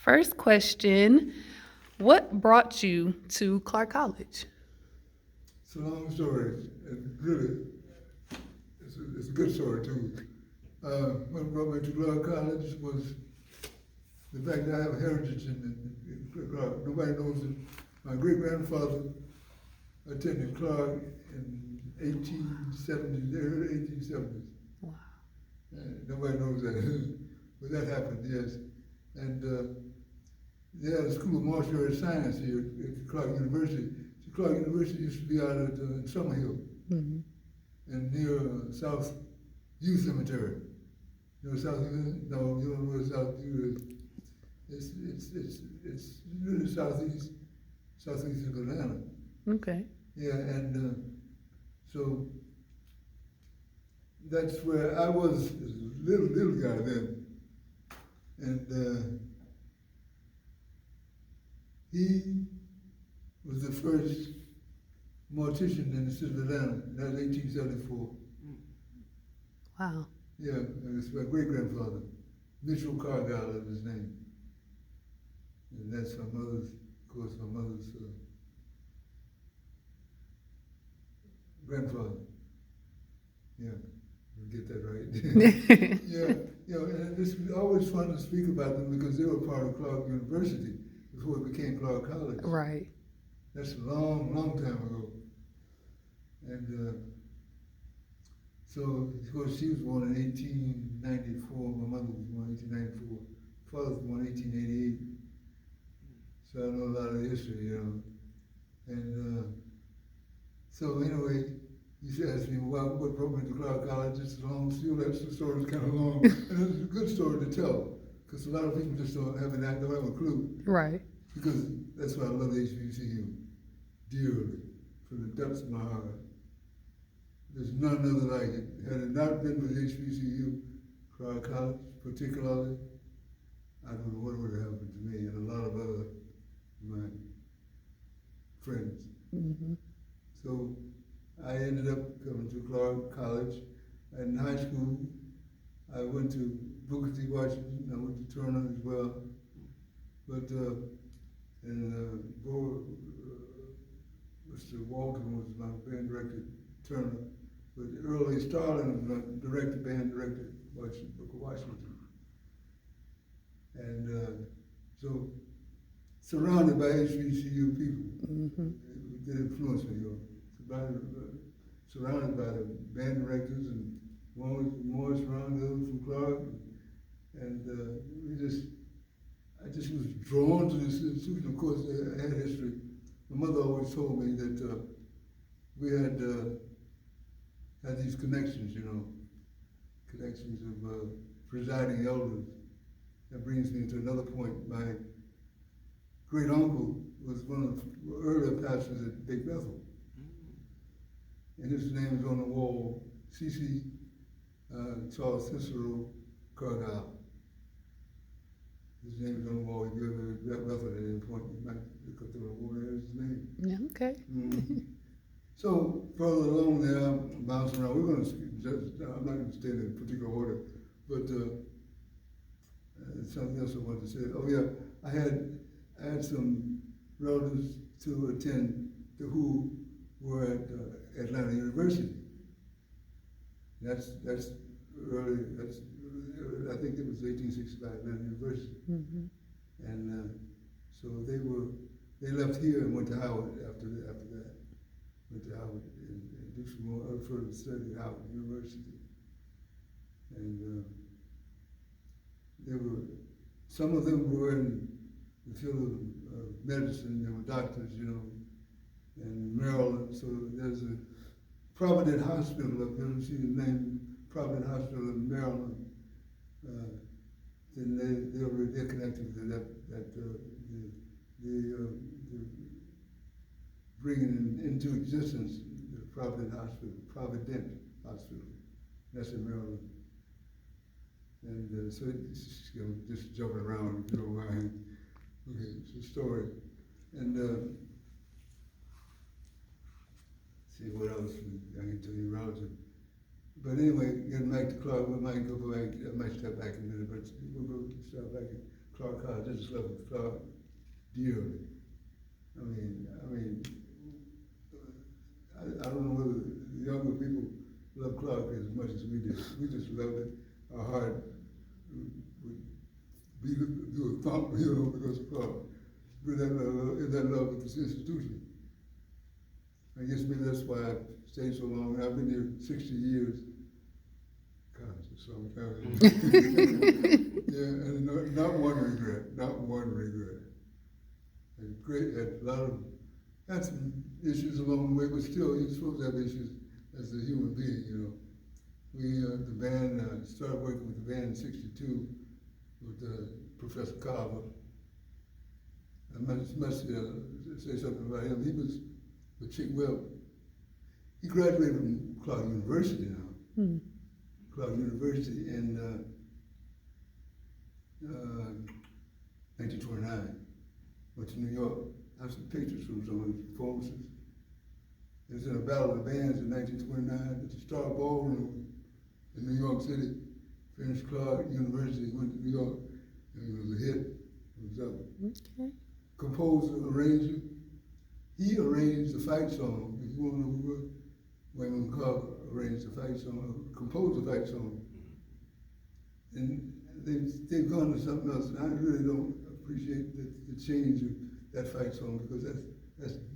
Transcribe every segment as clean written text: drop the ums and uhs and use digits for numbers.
First question, what brought you to Clark College? It's a long story, and really, it's a good story too. What brought me to Clark College was the fact that I have a heritage in Clark. Nobody knows it. My great grandfather attended Clark in 1870s, the early 1870s. Wow. Nobody knows that, but that happened, yes. And they had a school of martial arts science here at Clark University. So Clark University used to be out at Summerhill Hmm. and near South U Cemetery. You know South U? No, you don't know where South U is. It's really southeast of Atlanta. Okay. Yeah, and so that's where I was as a little guy then, and he was the first mortician in the city of Atlanta. That was 1874. Wow. Yeah, and it's my great grandfather, Mitchell Cargill is his name, and that's my mother's, of course, my mother's grandfather. Yeah, you get that right. Yeah, and it's always fun to speak about them because they were part of Clark University before it became Clark College. Right. That's a long time ago. And so, of course, she was born in 1894. My mother was born in 1894. Father was born in 1888. So I know a lot of the history, you know. And so anyway, you should ask me, well, what brought me to Clark College? It's a long story. The story's kind of long, and it's a good story to tell because a lot of people just don't have a clue. Right. Because that's why I love HBCU dearly, from the depths of my heart. There's none other like it. Had it not been for the HBCU, Clark College particularly, I don't know what would have happened to me and a lot of other my friends. Hmm. So I ended up coming to Clark College. In high school, I went to Booker T. Washington. I went to Turner as well. But Mr. Walton was my band director, Turner. But early Starlin was my band director, Booker Washington. And so surrounded by HBCU people Hmm. that influenced me. Surrounded by the band directors and Morris Round from Clark, and I just was drawn to this institution. Of course, I had history. My mother always told me that we had these connections, you know, connections of presiding elders. That brings me to another point. My great uncle was one of the earlier pastors at Big Bethel, and his name is on the wall. C.C. Charles Cicero Cargill. His name is on the wall. If you ever Bethel at any point, you might look up the wall. There's his name. Yeah, okay. So further along there, I'm bouncing around. We're going to I'm not going to stay in a particular order, but something else I wanted to say. Oh yeah, I had some relatives to attend who were at Atlanta University. That's early. I think it was 1865 Atlanta University, Hmm. and so they left here and went to Howard after that. Went to Howard and do some more further study at Howard University, and some of them were in the field of medicine. They were doctors, you know, in Maryland. So there's a Provident Hospital up here. You see the name Provident Hospital in Maryland. Then they're connected to the bringing into existence the Provident Hospital. That's in Maryland. And so it's, you know, just jumping around, if you don't mind. Okay, it's a story. And see what else I can tell you relative. But anyway, getting back to Clark, we might go back, I might step back a minute, but we'll go start back at Clark High. I just love Clark dearly. I don't know whether the younger people love Clark as much as we did. We just loved it. Our heart would do a thump, because of Clark. With that love of this institution. I guess maybe that's why I stayed so long. I've been here 60 years. God, it's so time. Yeah, and not one regret. Not one regret. And great, had a lot of, had some issues along the way, but still, you're supposed to have issues as a human being, We, the band, started working with the band in '62 with Professor Carver. I must say something about him. He was with Chick Webb. He graduated from Clark University now. Hmm. Clark University in 1929. Went to New York. I have some pictures from some of his performances. It was in a Battle of the Bands in 1929 at the Star Ballroom in New York City. Finished Clark University, went to New York, and it was a hit. It was up. Okay. Composer, arranger. He arranged the fight song. If you want to know who Wayman Clark arranged the fight song, composed the fight song. And they've gone to something else, and I really don't appreciate the change of that fight song, because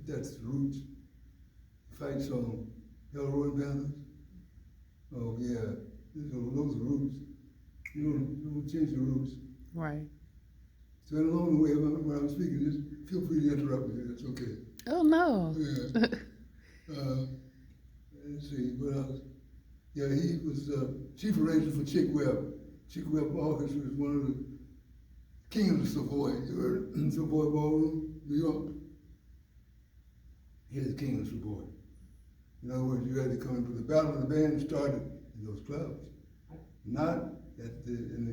that's the roots. Fight song, Hell Roaring Panthers. Oh yeah, those are roots. You don't change the roots. Right. So along the way, when I'm speaking, just feel free to interrupt me. That's okay. Oh, no. Yeah. Let's see, what else? Yeah, he was chief arranger for Chick Webb. Chick Webb Orchestra was one of the king of the Savoy. You heard Savoy Ballroom, New York? He is the king of the Savoy. In other words, you had to come in for the Battle of the Band started in those clubs, not at in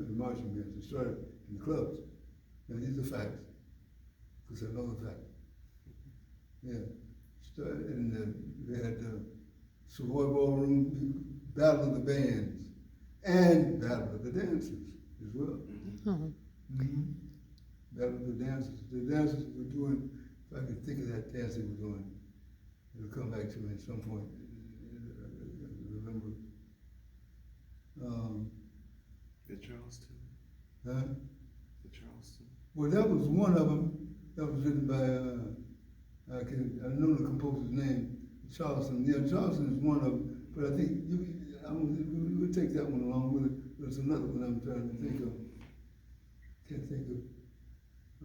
the marching bands. It started in the clubs. Now these are facts, because I know the facts. Yeah, started they had the Savoy Ballroom, Battle of the Bands, and Battle of the Dancers as well. Oh. Mm-hmm. Battle of the Dancers. The dancers were doing, if I can think of that dance they were doing, it'll come back to me at some point. I remember. The Charleston. Huh? The Charleston. Well, that was one of them. That was written by, I know the composer's name, Charleston. Yeah, Charleston is one of them, but I think we'll take that one along with it. There's another one I'm trying to think of. Can't think of.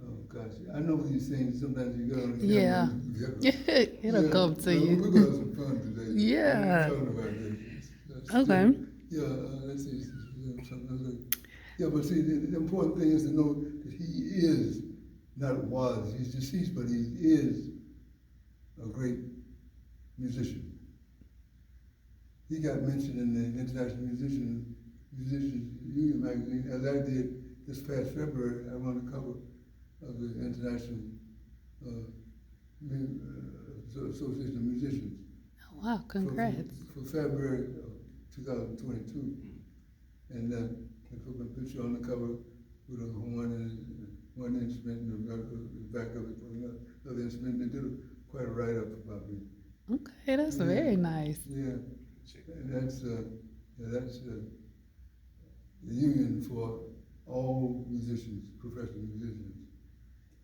Oh gosh, I know these things. Sometimes you go. Yeah. It'll come to you. We're gonna have some fun today. Yeah. Talking about this. That's Okay. Yeah. Let's see. Yeah, but see, the important thing is to know that he is, not was. He's deceased, but he is a great musician. He got mentioned in the International Musicians Union magazine, as I did this past February. I won the cover of the International Association of Musicians. Oh, wow, congrats. For February of 2022. And they put my picture on the cover with a horn and one instrument, and the back of it with another instrument. They did quite a write-up about me. Okay, that's very nice. Yeah, and that's the union for all musicians, professional musicians.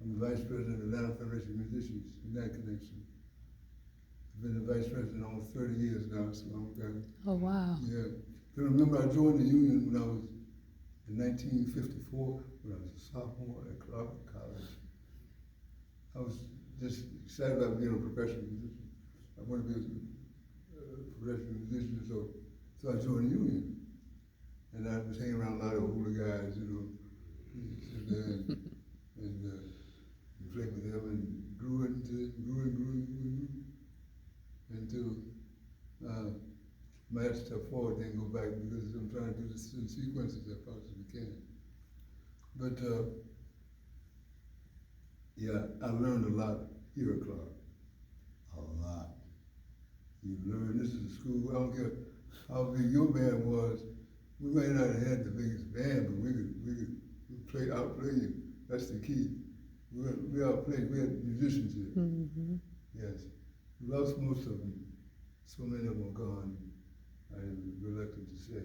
I'm the vice president of the Atlanta Federation of Musicians in that connection. I've been the vice president almost 30 years now, so I'm kind of, Oh, wow. yeah. I remember I joined the union when I was in 1954, when I was a sophomore at Clark College. I was just excited about being a professional musician. I wanted to be a professional musician, so I joined the union. And I was hanging around a lot of older guys, and played with them, and grew until I had to step forward and go back, because I'm trying to do this in sequences as possibly can. But yeah, I learned a lot here at Clark. A lot. You learn, this is a school, I don't care how big your band was, we might not have had the biggest band, but we could play outplay you. That's the key. We outplay. We had musicians here. Mm-hmm. Yes, we lost most of them. So many of them are gone. I'm reluctant to say,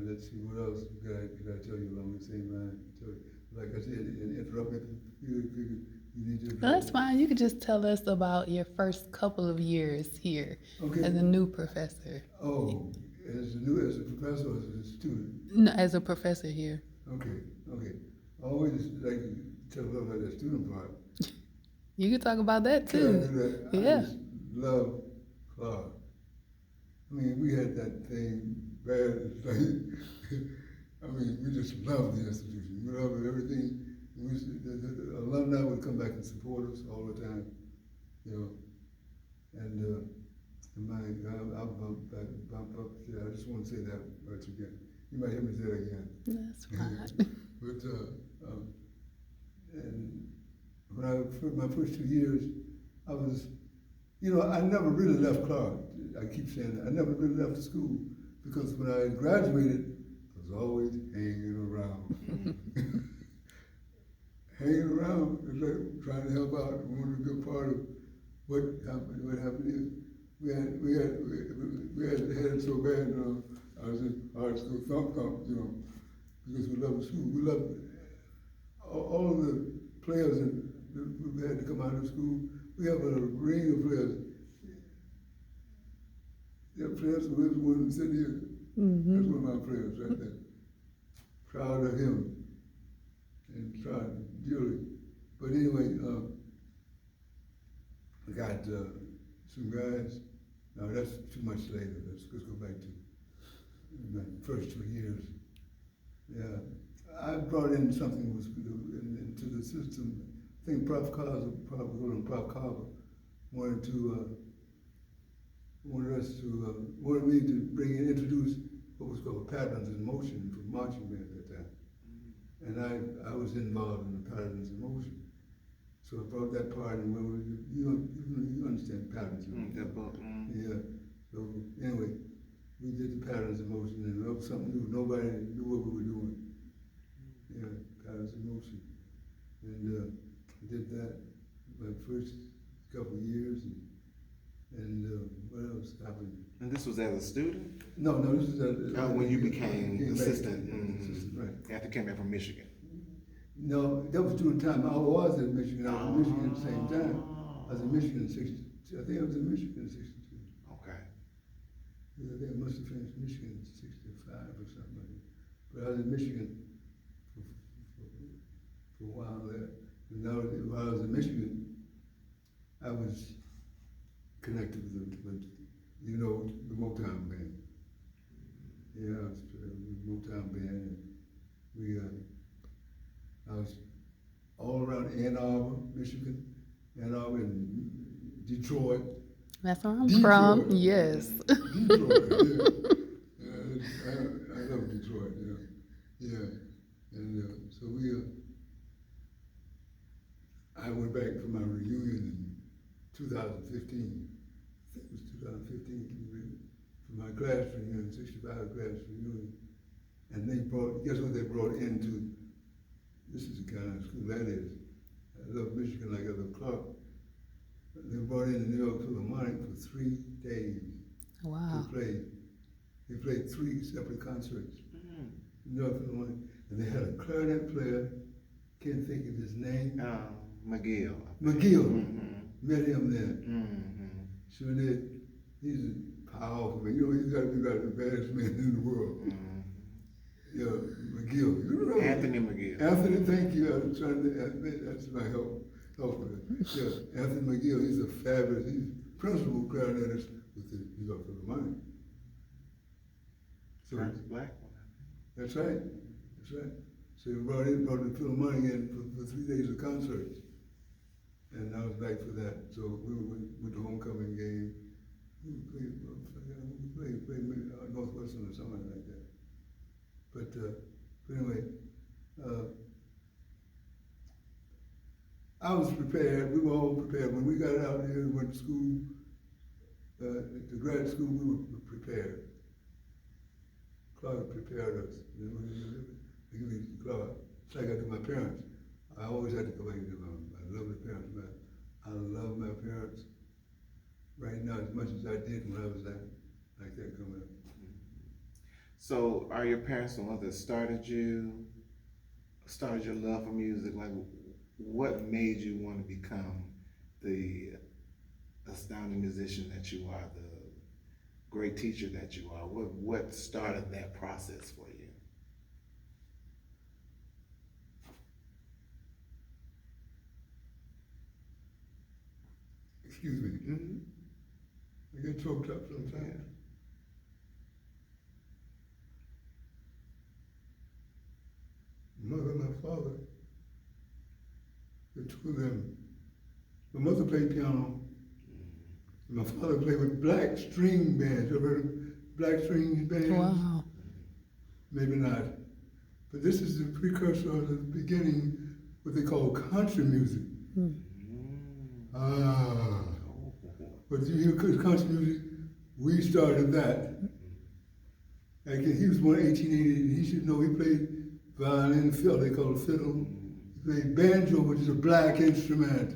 let's see, what else could I tell you along the same line? Like I said, and interrupt me. You need to. That's fine. You could just tell us about your first couple of years here Okay. as a new professor. Oh, as a professor or as a student? No, as a professor here. Okay. I always like to tell about that student part. You could talk about that Can I too. do that? I Yeah. just love Clark. I mean, we had that thing bad. It's like, I mean, we just loved the institution. We loved everything. The alumni would come back and support us all the time, And I'll bump up. Yeah, I just want to say that much again. You might hear me say it again. That's fine. But and when for my first 2 years, I was, I never really left Clark. I keep saying that. I never really left the school because when I graduated, I was always hanging around. Hanging around, like trying to help out. I wanted to be a part of what happened. What happened is we had it so bad. I was in art school, thump, because we loved the school. We loved all of the players that had to come out of school. We have a ring of players. Yeah, players who is one sitting here. Mm-hmm. That's one of my players right there. Proud of him and tried dearly. But anyway, I got some guys. No, that's too much later. Let's go back to my first 2 years. Yeah, I brought in something into the system. I think Prof. Carver wanted me to introduce what was called Patterns in Motion for marching band at that time. And I was involved in the Patterns in Motion. So I brought that part in. You understand patterns in motion. Yeah. So anyway, we did the Patterns in Motion, and it was something new. Nobody knew what we were doing. Yeah, Patterns in Motion. And I did that my first couple of years, and what else happened? And this was as a student? No, this is when you became assistant. Assistant, right. After you came back from Michigan. No, that was during the time I was in Michigan. I was in Michigan at the same time. I was in Michigan in 62. I think I was in Michigan in 62. Okay. Yeah, I think I must have finished Michigan in 65 or something like that. But I was in Michigan for a while there. And now, while I was in Michigan, I was connected with the Motown band. Yeah, I was with the Motown band. And I was all around Ann Arbor, Michigan, Ann Arbor, and Detroit. That's where I'm from. Yes. Detroit, yeah. I love Detroit, yeah. And so I went back for my reunion in 2015. I think it was 2015, for my class reunion, 65 class reunion. And guess what they brought into, this is the kind of school that is. I love Michigan like I love Clark. They brought in the New York Philharmonic for 3 days. Wow. To play. They played 3 separate concerts. New York Philharmonic. And they had a clarinet player, can't think of his name. McGill. Met him there. Sure did. He's a powerful man. He's got to be like the baddest man in the world. Yeah, McGill. Anthony McGill. Anthony, thank you. I was trying to, that's my help with it. Yeah, Anthony McGill, he's he's principal clarinetist with the New York Philharmonic. So First black one. that's right. So he brought the Philharmonic in for 3 days of concerts. And I was back for that. So we went to homecoming game. We played Northwestern or something like that. But anyway, I was prepared. We were all prepared. When we got out here and went to school, the grad school, we were prepared. Clark prepared us. You know, they give me Clark. It's like I do my parents. I always had to go back and do them. I love the parents, man. I love my parents right now as much as I did when I was like that coming up. So are your parents the ones that started your love for music? Like, what made you want to become the astounding musician that you are, the great teacher that you are? What started that process for you? Excuse me. Mm-hmm. I get choked up sometimes. Mother and my father, the two of them. My mother played piano. And my father played with black string bands. You ever heard of black string bands? Wow. Maybe not. But this is the precursor of the beginning, what they call country music. Ah. But you hear country music, we started that. Like he was born in 1880, and he should know he played violin, fiddle, they call it fiddle. He played banjo, which is a black instrument.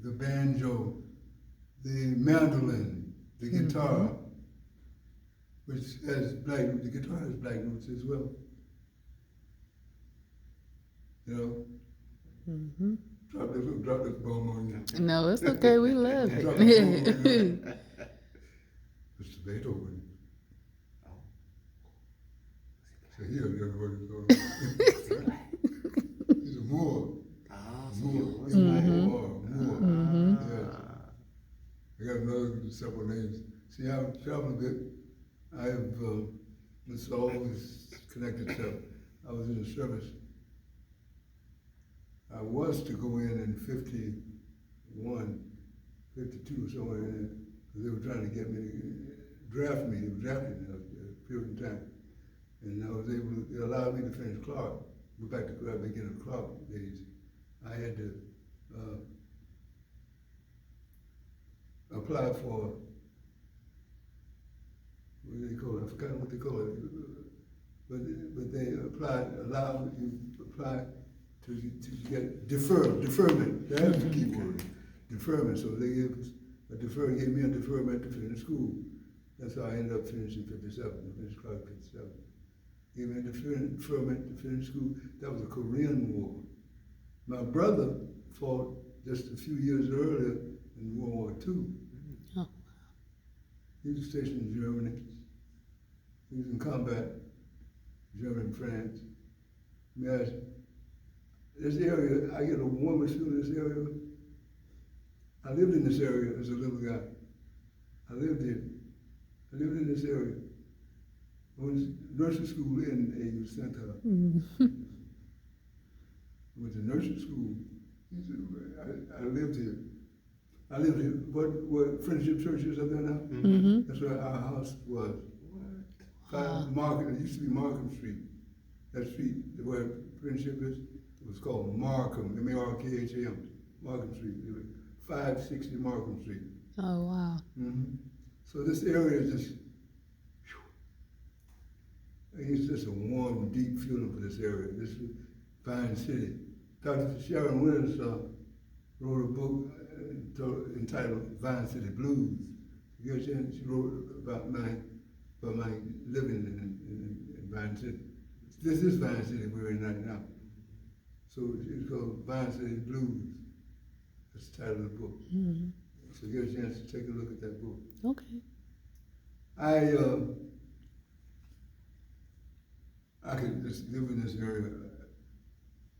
The banjo, the mandolin, the guitar, which has the guitar has black notes as well. You know? Mm-hmm. Drop this bomb on you. No, it's okay. We love Drop this bomb it. on you. Mr. Beethoven. So he don't know what he's going on. He's a Moor. Ah, Moor. He's Mhm. Moor. Yes. I got another several names. See, I've traveled a bit. It's always connected to, I was in the service. I was to go in 51, 52, somewhere in there, because they were trying to get me to draft me. They were drafting me at a period of time. And I was able to, they allowed me to finish Clark, go back to the beginning of Clark days. I had to apply for, what do they call it? I forgot what they call it. But they allowed you to apply to get deferment. That's the key word, deferment. So they gave me a deferment to finish school. That's how I ended up finishing 57. I finished Clark 57. Gave me a deferment to finish school. That was the Korean War. My brother fought just a few years earlier in World War II. Oh. He was stationed in Germany. He was in combat, Germany and France. Yes. This area, I get a warmer feel in this area. I lived in this area as a little guy. I lived here. I lived in this area. I went to nursing school in a youth center. I went to nursing school. I lived here. I lived here. What Friendship Church is up there now? Mm-hmm. That's where our house was. It used to be Markham Street. That street where Friendship is, it was called Markham, M-A-R-K-H-A-M, Markham Street. It was 560 Markham Street. Oh, wow. So this area is just, it's just a warm, deep feeling for this area. This is fine city. Dr. Sharon Winters wrote a book entitled Vine City Blues. She wrote about my living in Vine City. This is Vine City we're in right now. So it's called Vine City Blues. That's the title of the book. Mm-hmm. So get a chance to take a look at that book. Okay. I could just live in this area.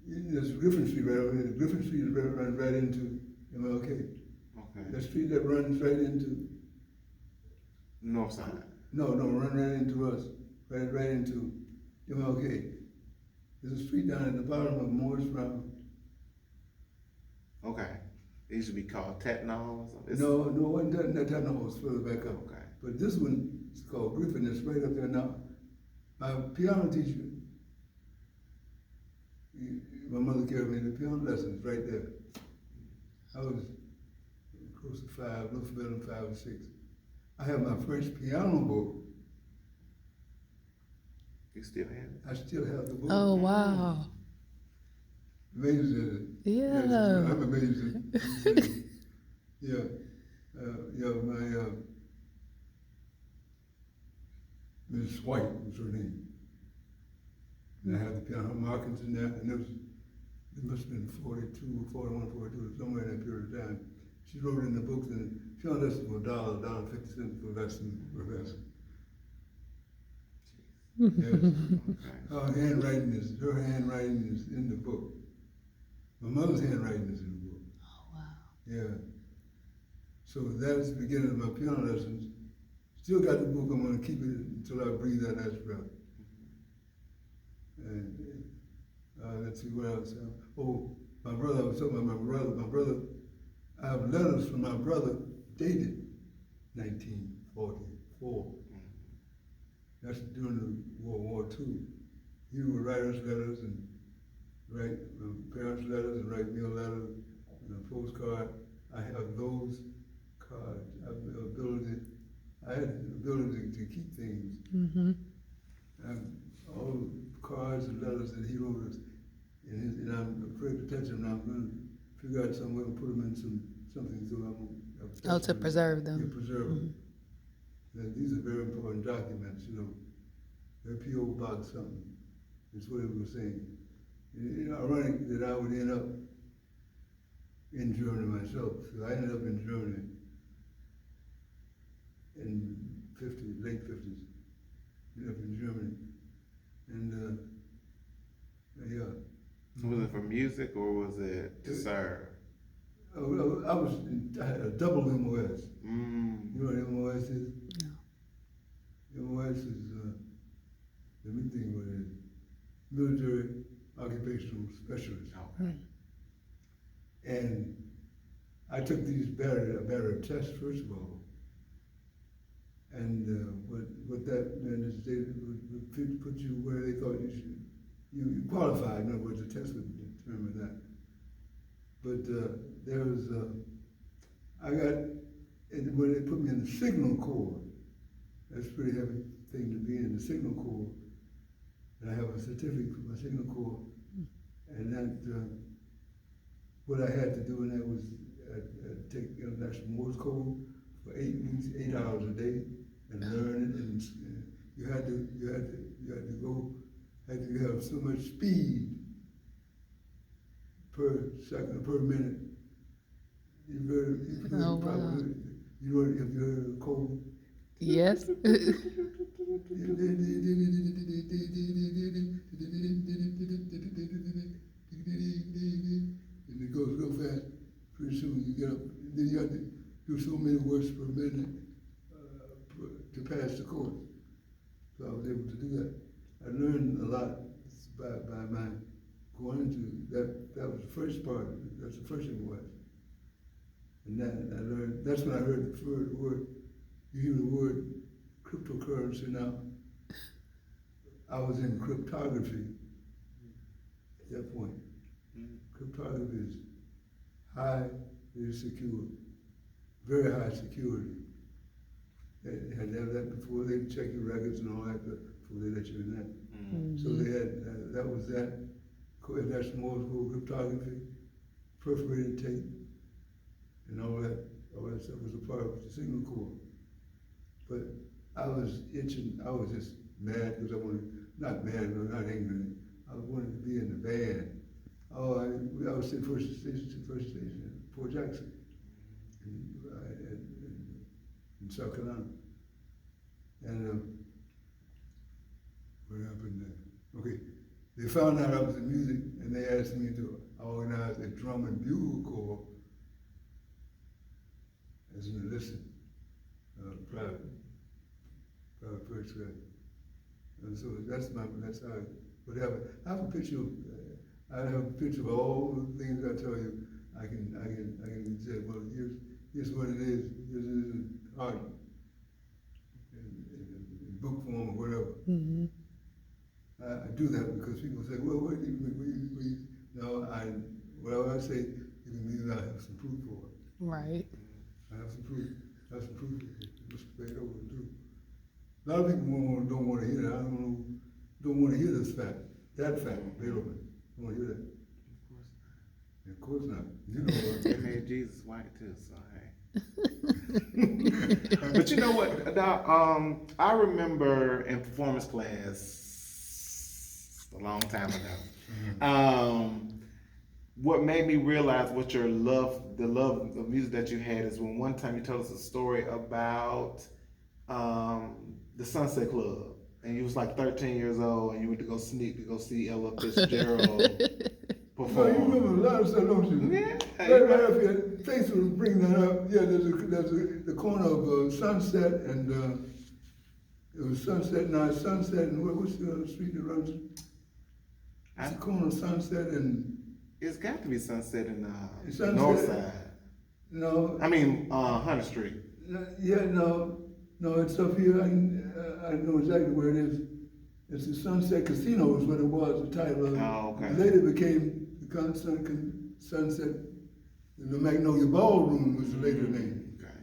There's Griffin Street right over here. Griffin Street runs right into MLK. Okay. That street that runs right into. North side. No, run right into us. Right into MLK. There's a street down at the bottom of Morris Brown. Okay. It used to be called Tetnall or something. No, it wasn't that time. It was further back up. Okay. But this one is called Griffin. It's right up there now. My piano teacher, my mother carried me to piano lessons right there. I was close to 5, a little better than 5 or 6. I had my first piano book You still have it? I still have the book. Oh, wow. Amazed at it. Yeah. Yes, I'm amazed at it. Yeah. Yeah, my Miss White was her name. And I had the piano markings in there, and it must have been 42, 41, 42, somewhere in that period of time. She wrote it in the books, and she only listed for $1.50 per lesson, Yes. Okay. Her handwriting is in the book. My mother's handwriting is in the book. Oh, wow. Yeah. So that is the beginning of my piano lessons. Still got the book. I'm going to keep it until I breathe that last breath. And let's see what else. My brother. I was talking about my brother. My brother. I have letters from my brother dated 1944. That's during the World War II. He would write us letters and write parents' letters and write me a letter and a postcard. I have those cards. I had the ability to keep things. Mm-hmm. And all the cards and letters that he wrote us, and I'm afraid to touch them now. I'm going to figure out some way to put them in something so I won't. Oh, to preserve them. Yeah, preserve them. These are very important documents, Their P.O. box something. That's what it was saying. Ironic that I would end up in Germany myself. So I ended up in Germany in late 50s. Ended up in Germany. And yeah. Was it for music or was it to serve? I had a double MOS. Mm. You know what MOS is? No. MOS is, let me think what it is. Military Occupational Specialist. Okay. And I took these battery tests first of all. And what that meant is they would put you where they thought you qualified. In other words, the test would determine that. But there was, when they put me in the Signal Corps, that's a pretty heavy thing to be in, the Signal Corps. And I have a certificate for my Signal Corps. And that, what I had to do in that was take National Morse code for 8 weeks, 8 hours a day, and learn it. And you had to have so much speed per second, per minute. You Oh, probably, wow. if you heard a code. Yes. And it goes real fast. Pretty soon you get up. Then you have to do so many words per minute to pass the course. So I was able to do that. I learned a lot by my going into that. That was the first part. That's the first thing it was. And then I learned. That's when I heard the word. You hear the word cryptocurrency now. I was in cryptography at that point. Cryptography is highly secure, very high security. They had to have that before they check your records and all that, before they let you in that. Mm-hmm. So they had, that was that. That's Morse code cryptography, perforated tape, and all that stuff was a part of the Signal Corps. But I was itching, I was just mad because I wanted, not mad, but not angry. I wanted to be in the band. Oh, I was sent first station in Fort Jackson, in South Carolina. And what happened there? Okay, they found out I was in music, and they asked me to organize a drum and bugle corps as an enlisted private first grade. And so that's how what happened. I have a picture of all the things I tell you. I can say, well, here's what it is. Here's in art, in book form or whatever. Mm-hmm. I do that because people say, well, what do you mean? No, whatever I say, you can mean I have some proof for it. Right. I have some proof. I have some proof. Let's play it over and do. A lot of people don't want to hear that. Don't don't want to hear this fact, that fact, Beethoven, don't want to hear that. Of course not. You know They what? made Jesus white too, so hey. But you know what, Doc, I remember in performance class a long time ago. What made me realize what your love, the love of music that you had, is when one time you told us a story about the Sunset Club, and you was like 13 years old, and you went to go sneak to go see Ella Fitzgerald Well, you remember perform. a lot of stuff, don't you? Yeah, Right up here, thanks for bringing that up. Yeah, there's the corner of Sunset and, it was Sunset, now it's Sunset, and what's the other street that runs? It's the corner of Sunset and, It's got to be Sunset in the Sunset. north side. no, I mean, 100th Street. yeah, no, it's up here, I know exactly where it is. It's the Sunset Casino is what it was, the title of it. Oh, okay. It later became the Sunset, the Magnolia Ballroom was the later name. Okay.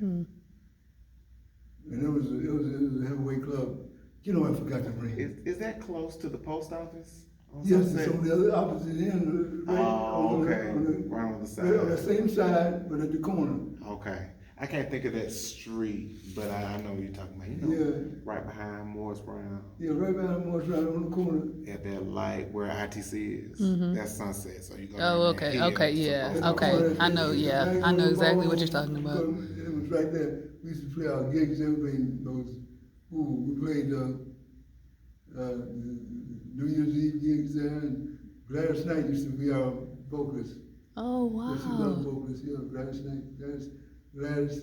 And it was a heavyweight club. You know, I forgot to bring it. Is that close to the post office? On Yes, Sunset? it's on the other opposite end, right? Oh, okay. Right on the side. On the same side, but at the corner. Okay. I can't think of that street, but I know what you're talking about. You know, Yeah. right behind Morris Brown, Yeah, right behind Morris Road on the corner. at that light where ITC is. That's Sunset. So you go. Oh, down that okay, hill, okay, so yeah, both At the corner, okay. I know, it's the yeah, I know Magnolia exactly what you're Ballroom. talking about. It was right there. We used to play our gigs, everything, we played, New Year's Eve gigs there, and Gladys Knight used to be our vocalist. Oh, Yeah, she was our wow. vocalist, yeah, Gladys Knight. Gladys,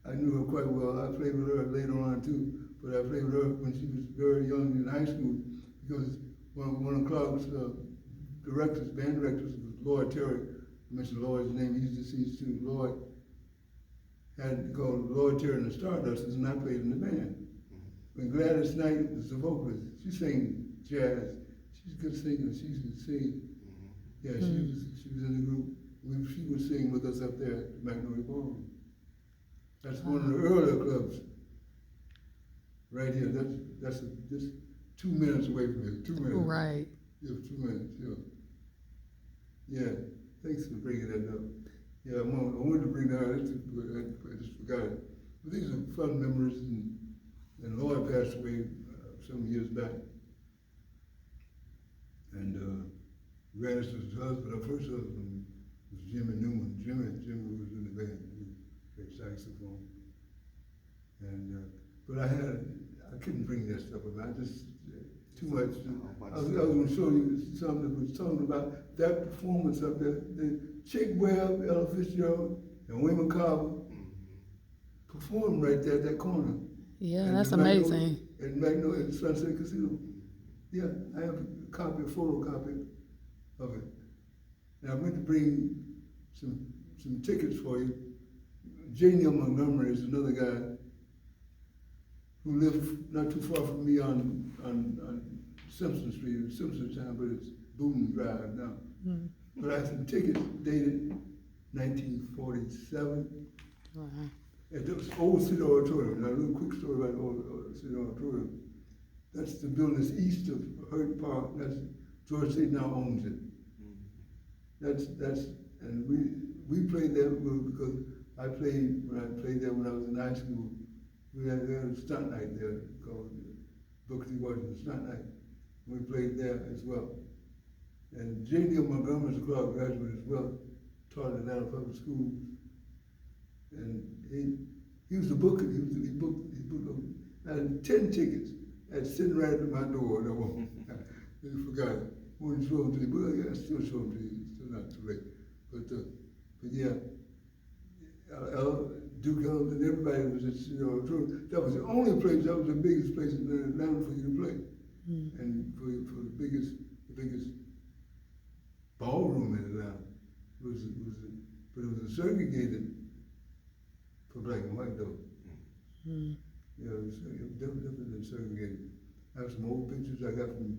I knew her quite well. I played with her later on too, but I played with her when she was very young in high school, because one of Clark's directors, band directors, was Lloyd Terry. I mentioned Lloyd's name, he used to see too. Lloyd had called Lloyd Terry and the Stardusters, and I played in the band. When Gladys Knight was the vocalist, she sang jazz. She's a good singer. She could sing. Yeah, she was in the group. She would sing with us up there at the Magnolia Ballroom. That's one of the earlier clubs. Right here. That's just 2 minutes away from here. 2 minutes. Right. Yeah, 2 minutes. Yeah. Yeah. Thanks for bringing that up. Yeah, I wanted to bring that up. I just forgot it. But these are fun memories, and Lloyd passed away some years back. And Gladys was his husband. Our first husband was Jimmy Newman. Jimmy was in the band. He played saxophone. And but I couldn't bring that stuff up. I just too much. I was going to show you something that was talking about that performance up there. The Chick Webb, Ella Fitzgerald, and Wayman Carver performed right there at that corner. Yeah, And that's the Magnolia- amazing. And Magnolia at Sunset Casino. Yeah, I have a photocopy of it. And I'm going to bring some tickets for you. J. Neil Montgomery is another guy who lived not too far from me on Simpson Street, it's Simpson Town, but it's Booton Drive now. But I have some tickets dated 1947. Wow. At the old City Auditorium. Now, a little quick story about the old City Auditorium. That's the building that's east of Hurt Park. That's George State now owns it. And we played there because when I played there when I was in high school. We had a stunt night there called Booker T. Washington Stunt Night. We played there as well. And J. Neil Montgomery is a Clark graduate as well. Taught at Atlanta Public Schools. And he was the booker. He booked. I had 10 tickets. I had sitting right at my door. And I forgot it. Wouldn't show them to you, but I still show them to you. It's still not too late. But yeah, Duke Ellington, everybody was at that was the only place. That was the biggest place in Atlanta for you to play, and for the biggest ballroom in Atlanta. But it was segregated for black and white though. Yeah, it was definitely segregated. I have some old pictures I got from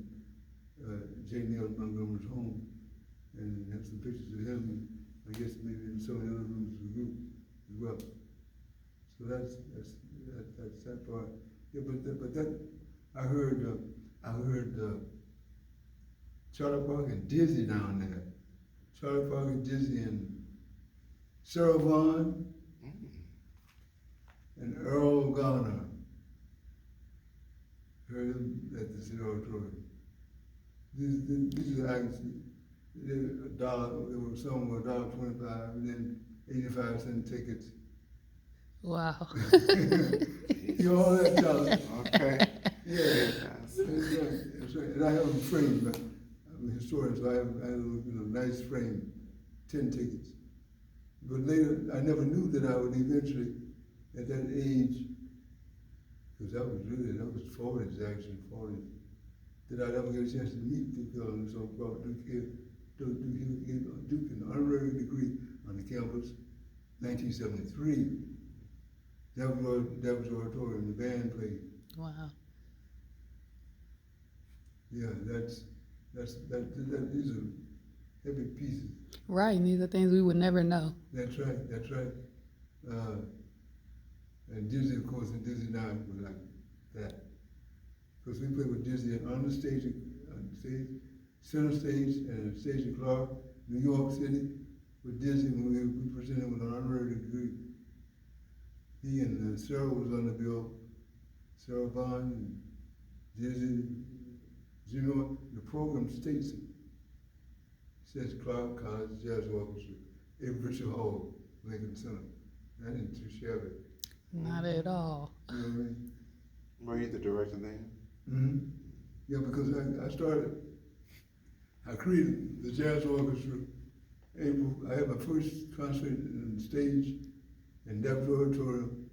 J. Neil Montgomery's home, and have some pictures of him. I guess maybe in some of the other rooms of the group as well. So that's that part. Yeah, but I heard Charlie Parker and Dizzy down there. Charlie Parker, Dizzy, and Sarah Vaughan and Earl Garner. Heard them at the City Auditorium. These are acts. They were $1. There were some were $1.25, and then 85-cent tickets. Wow. You all that talent. Okay. Yeah, that's right. And I have them framed. I'm a historian, so I have a nice frame, 10 tickets. But later, I never knew that I would eventually, at that age, because that was 40s actually, 40s, that I'd ever get a chance to meet the girl who so brought Duke here, Duke an honorary degree on the campus, 1973. That was auditorium, the band played. Wow. Yeah, these are heavy pieces. Right, and these are things we would never know. That's right. And Dizzy, of course, and Dizzy now was like that. Because we played with Dizzy on the stage, center stage, and stage in Clark, New York City, with Dizzy when we presented with an honorary degree. He and Sarah was on the bill, Sarah Vaughan, and Dizzy. You know, the program states it. It says Clark College Jazz Orchestra, in Richard Hall, Lincoln Center. That ain't too shabby. Not at all. You know what I mean? Were you the director then? Mm-hmm. Yeah, because I created the Jazz Orchestra. I had my first concert on the stage in Depth Auditorium,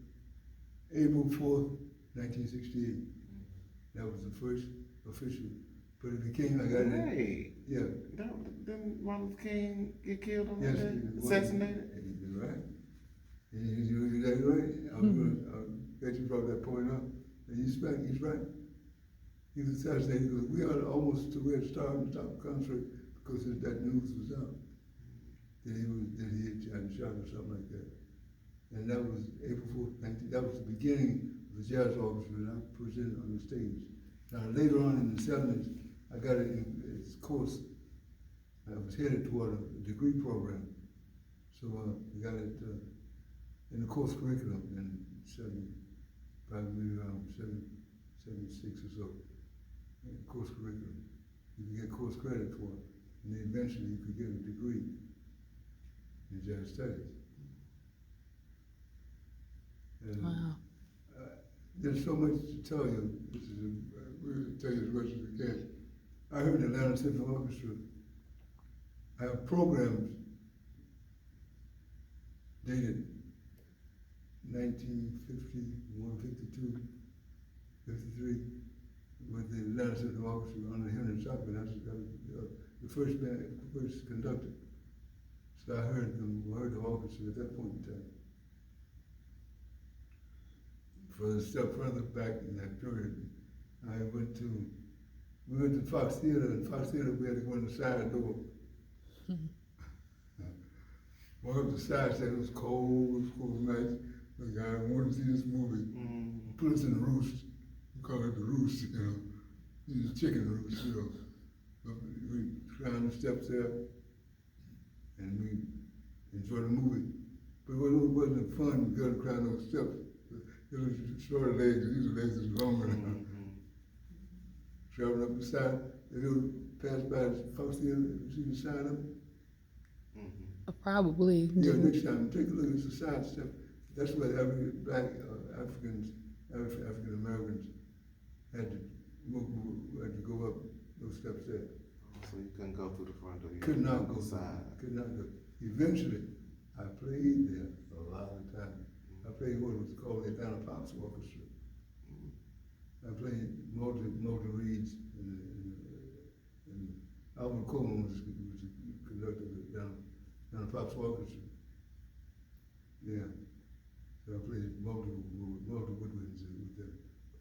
April 4th, 1968. That was the first official. But it became, I got it. Hey, Yeah. Didn't Martin Luther King get killed on Yes. that day? Assassinated? You're right. You're exactly right. I'm glad you brought that point up. And he's right. He was assassinated because we had almost to where it started to stop the concert because that news was out. That he had gotten shot or something like that. And that was April 4th, 19, that was the beginning of the Jazz Orchestra that I presented on the stage. Now later on in the 70s, I got it in its course. I was headed toward a degree program. So I got it in the course curriculum in probably around 76 or so. Course curriculum. You could get course credit for it. And then eventually you could get a degree in jazz studies. And, Wow. there's so much to tell you. We'll tell you as much as we can. I heard the Atlanta Symphony Orchestra have programs dated 1951, 52, 53 with the Atlanta Symphony Orchestra under Henry Chopin. That was the first conductor. So I heard the orchestra at that point in time. For a step further back in that period, we went to Fox Theater, and Fox Theater we had to go in the side door. One of the side said it was cold night. The guy wanted to see this movie. Put us in the roost. We call it the roost, you know. It's chicken roost, you know. We climbed the steps there, and we enjoyed the movie. But it wasn't fun to go to climb those steps. It was shorter legs, these legs is longer now. Traveling up the side, if you pass by the Fox Theater, you see the side of it? Probably. Yeah, next time, take a look at the side step. That's where African Americans had to go up those steps there. So you couldn't go through the front door. Could not go side. Could not go. Eventually, I played there for a long time. I played what was called the Atlanta Pops Orchestra. I played multi reeds, and Alvin Coleman was the conductor of the Atlanta Pops Orchestra. Yeah. So I played multiple woodwinds with them.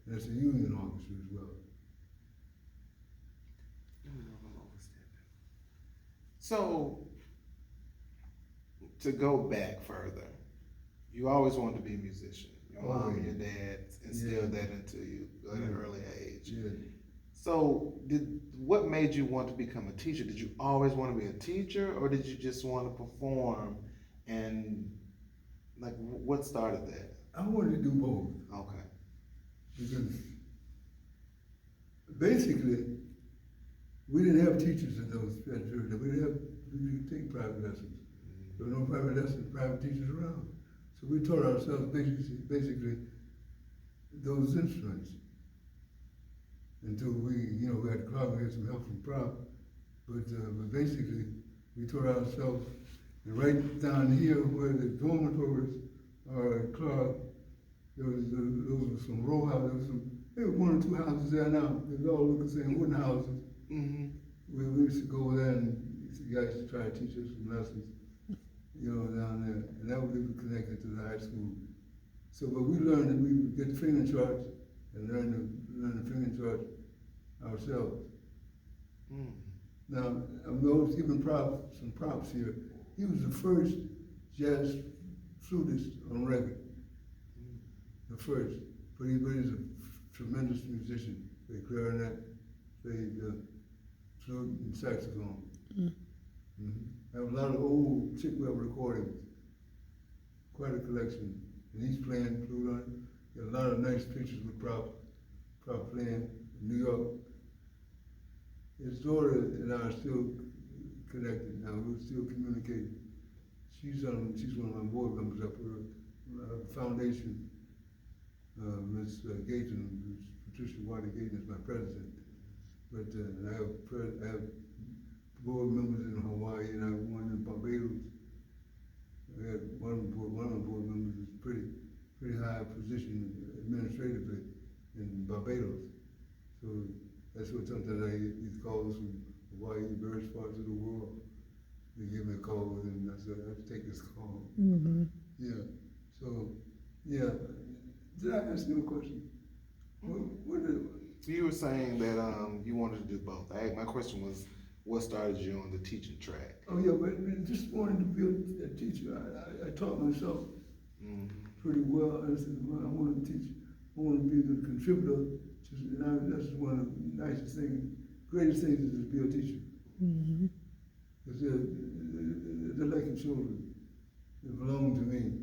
And that's a union orchestra as well. So, to go back further, you always wanted to be a musician. Your mom and Always. your dad instilled Yeah. that into you at an Yeah. early age. Yeah. So, what made you want to become a teacher? Did you always want to be a teacher, or did you just want to perform? And like, what started that? I wanted to do both Okay. because basically we didn't have teachers in those that church. We didn't take private lessons. There were no private lessons, private teachers around. So we taught ourselves basically those instruments until we had Clark, we had some help from Prop, but basically we taught ourselves. And right down here where the dormitories are at Clark, there was some row houses, there were one or two houses there now. They all look the same, wooden houses. Mm-hmm. We used to go there and the guys used to try to teach us some lessons, down there. And that was connected to the high school. So, but we learned that we would get the finger charts and learn the finger charts ourselves. Mm. Now, I'm going to give him some props here. He was the first jazz flutist on record. The first. But he's a tremendous musician. Played clarinet, played flute and saxophone. I have a lot of old Chickwell recordings. Quite a collection. And he's playing flute on it. Got a lot of nice pictures with Prop playing in New York. His daughter and I are still connected now. We're still communicating. She's one of my board members up for her foundation. Ms. Gayton, Patricia Wiley Gayton is my president. But I have board members in Hawaii and I have one in Barbados. I had one of my board members is pretty high position administratively in Barbados. So that's what sometimes I get these calls from Hawaii, various parts of the world. They give me a call and I said, I have to take this call. Mm-hmm. Yeah. So, yeah. Did I ask you a question? You were saying that you wanted to do both. My question was, what started you on the teaching track? Oh yeah, but I just wanted to be a teacher. I taught myself pretty well. I said, well, I want to teach. I want to be the contributor. That's one of the nicest things, greatest things is to be a teacher. Mm-hmm. Because they're like your children. They belong to me.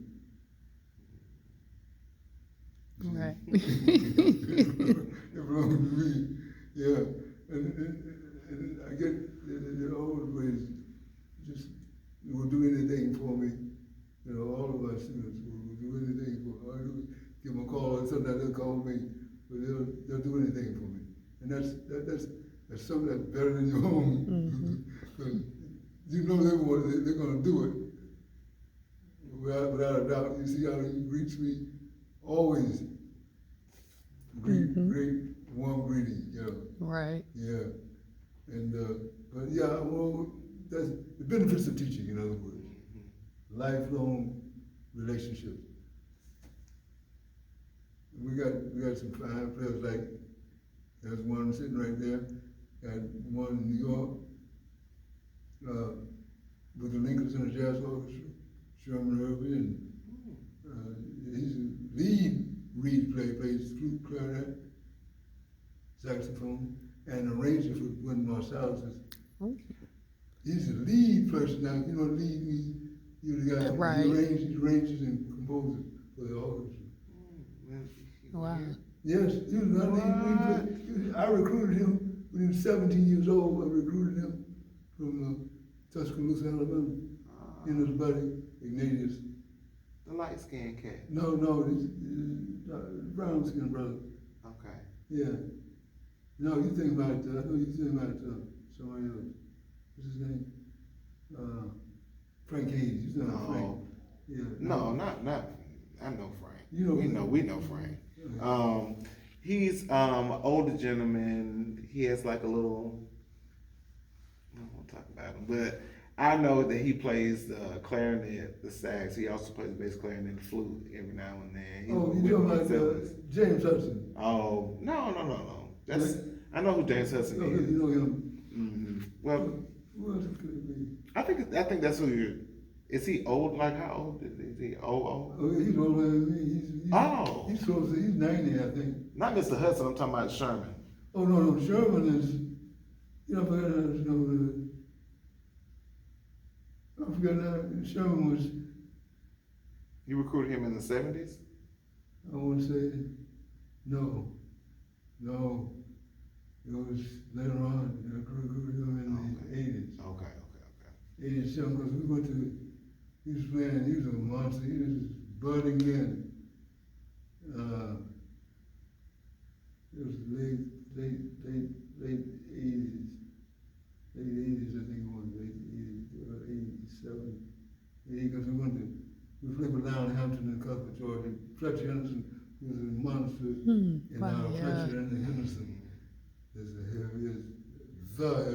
Right. They belong to me. Yeah. And I get the always just will do anything for me. All of our students will do anything for me. Give them a call, and sometimes they'll call me, but they'll do anything for me. And that's something that's better than your own. Because you know they're going to do it without a doubt. You see how he greets me? Always great, warm greeting, Right. Yeah. And, but yeah, well, that's the benefits of teaching, in other words. Lifelong relationships. We got some fine players like, there's one sitting right there, got one in New York, with the Lincoln Center Jazz Orchestra, Sherman Irby, and he's a lead reed player, plays flute, clarinet, saxophone, and arranger for Wynton Marsalis. He's the lead person now. You know, lead means you're the guy Right. he arranges and composes for the orchestra. Wow. Yes, he was not lead. I recruited him when he was 17 years old. I recruited him from Tuscaloosa, Alabama. He and his buddy Ignatius. The light skinned cat. No, this brown skinned brother. Okay. Yeah. No, you think about I know you think about somebody else. What's his name? Frank Hayes. You know Frank. Yeah. No, not. I know Frank. You know we know Frank. He's older gentleman. He has like a little. I don't want to talk about him, but I know that he plays the clarinet, the sax. He also plays the bass clarinet, the flute every now and then. You talking about James Hudson? Oh no. That's I know who James Hudson is. You know him. Mm-hmm. Well, Who else could it be? I think that's who you're. Is he old? Like how old is he? Old? Oh, yeah, he's older than me. Oh. He's close to, he's 90, I think. Not Mr. Hudson. I'm talking about Sherman. Oh, no, Sherman is, you know, I forgot now, Sherman was, You recruited him in the 70s? I want to say, no, it was later on, I recruited him in the 80s. Okay. 87, because we went to, he was playing, he was a monster, he was budding then. It was late 80s. Late 80s, I think it was, late 80s, 87. Because we played with Lion Hampton in Cuthbert, Georgia. Fletcher Henderson was a monster, and now Fletcher and Henderson is the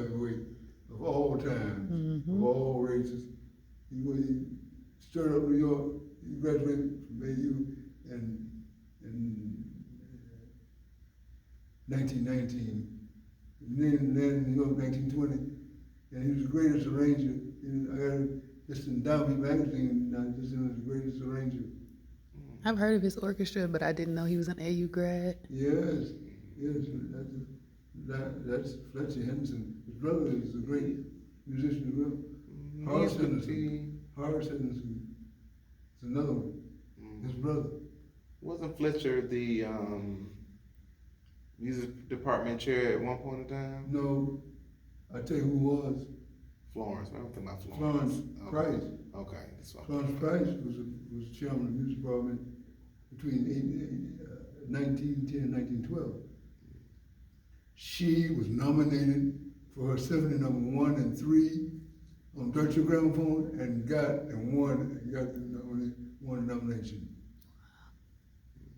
heavyweight of all time, of all races. He stirred up New York. He graduated from AU in 1919. And then New York 1920. And he was the greatest arranger. I got this in Downbeat magazine, this is the greatest arranger. I've heard of his orchestra, but I didn't know he was an AU grad. Yes, that's Fletcher Henderson. His brother is a great musician as well. Horace Henderson is another one. His brother. Wasn't Fletcher the music department chair at one point in time? No, I tell you who was. Florence. I'm talking about Florence Okay. Price. Okay, that's fine. Florence Price was chairman of the music department between 1910 and 1912. She was nominated for her symphony number 1 and 3 on Deutsche Grammophon and won the nomination.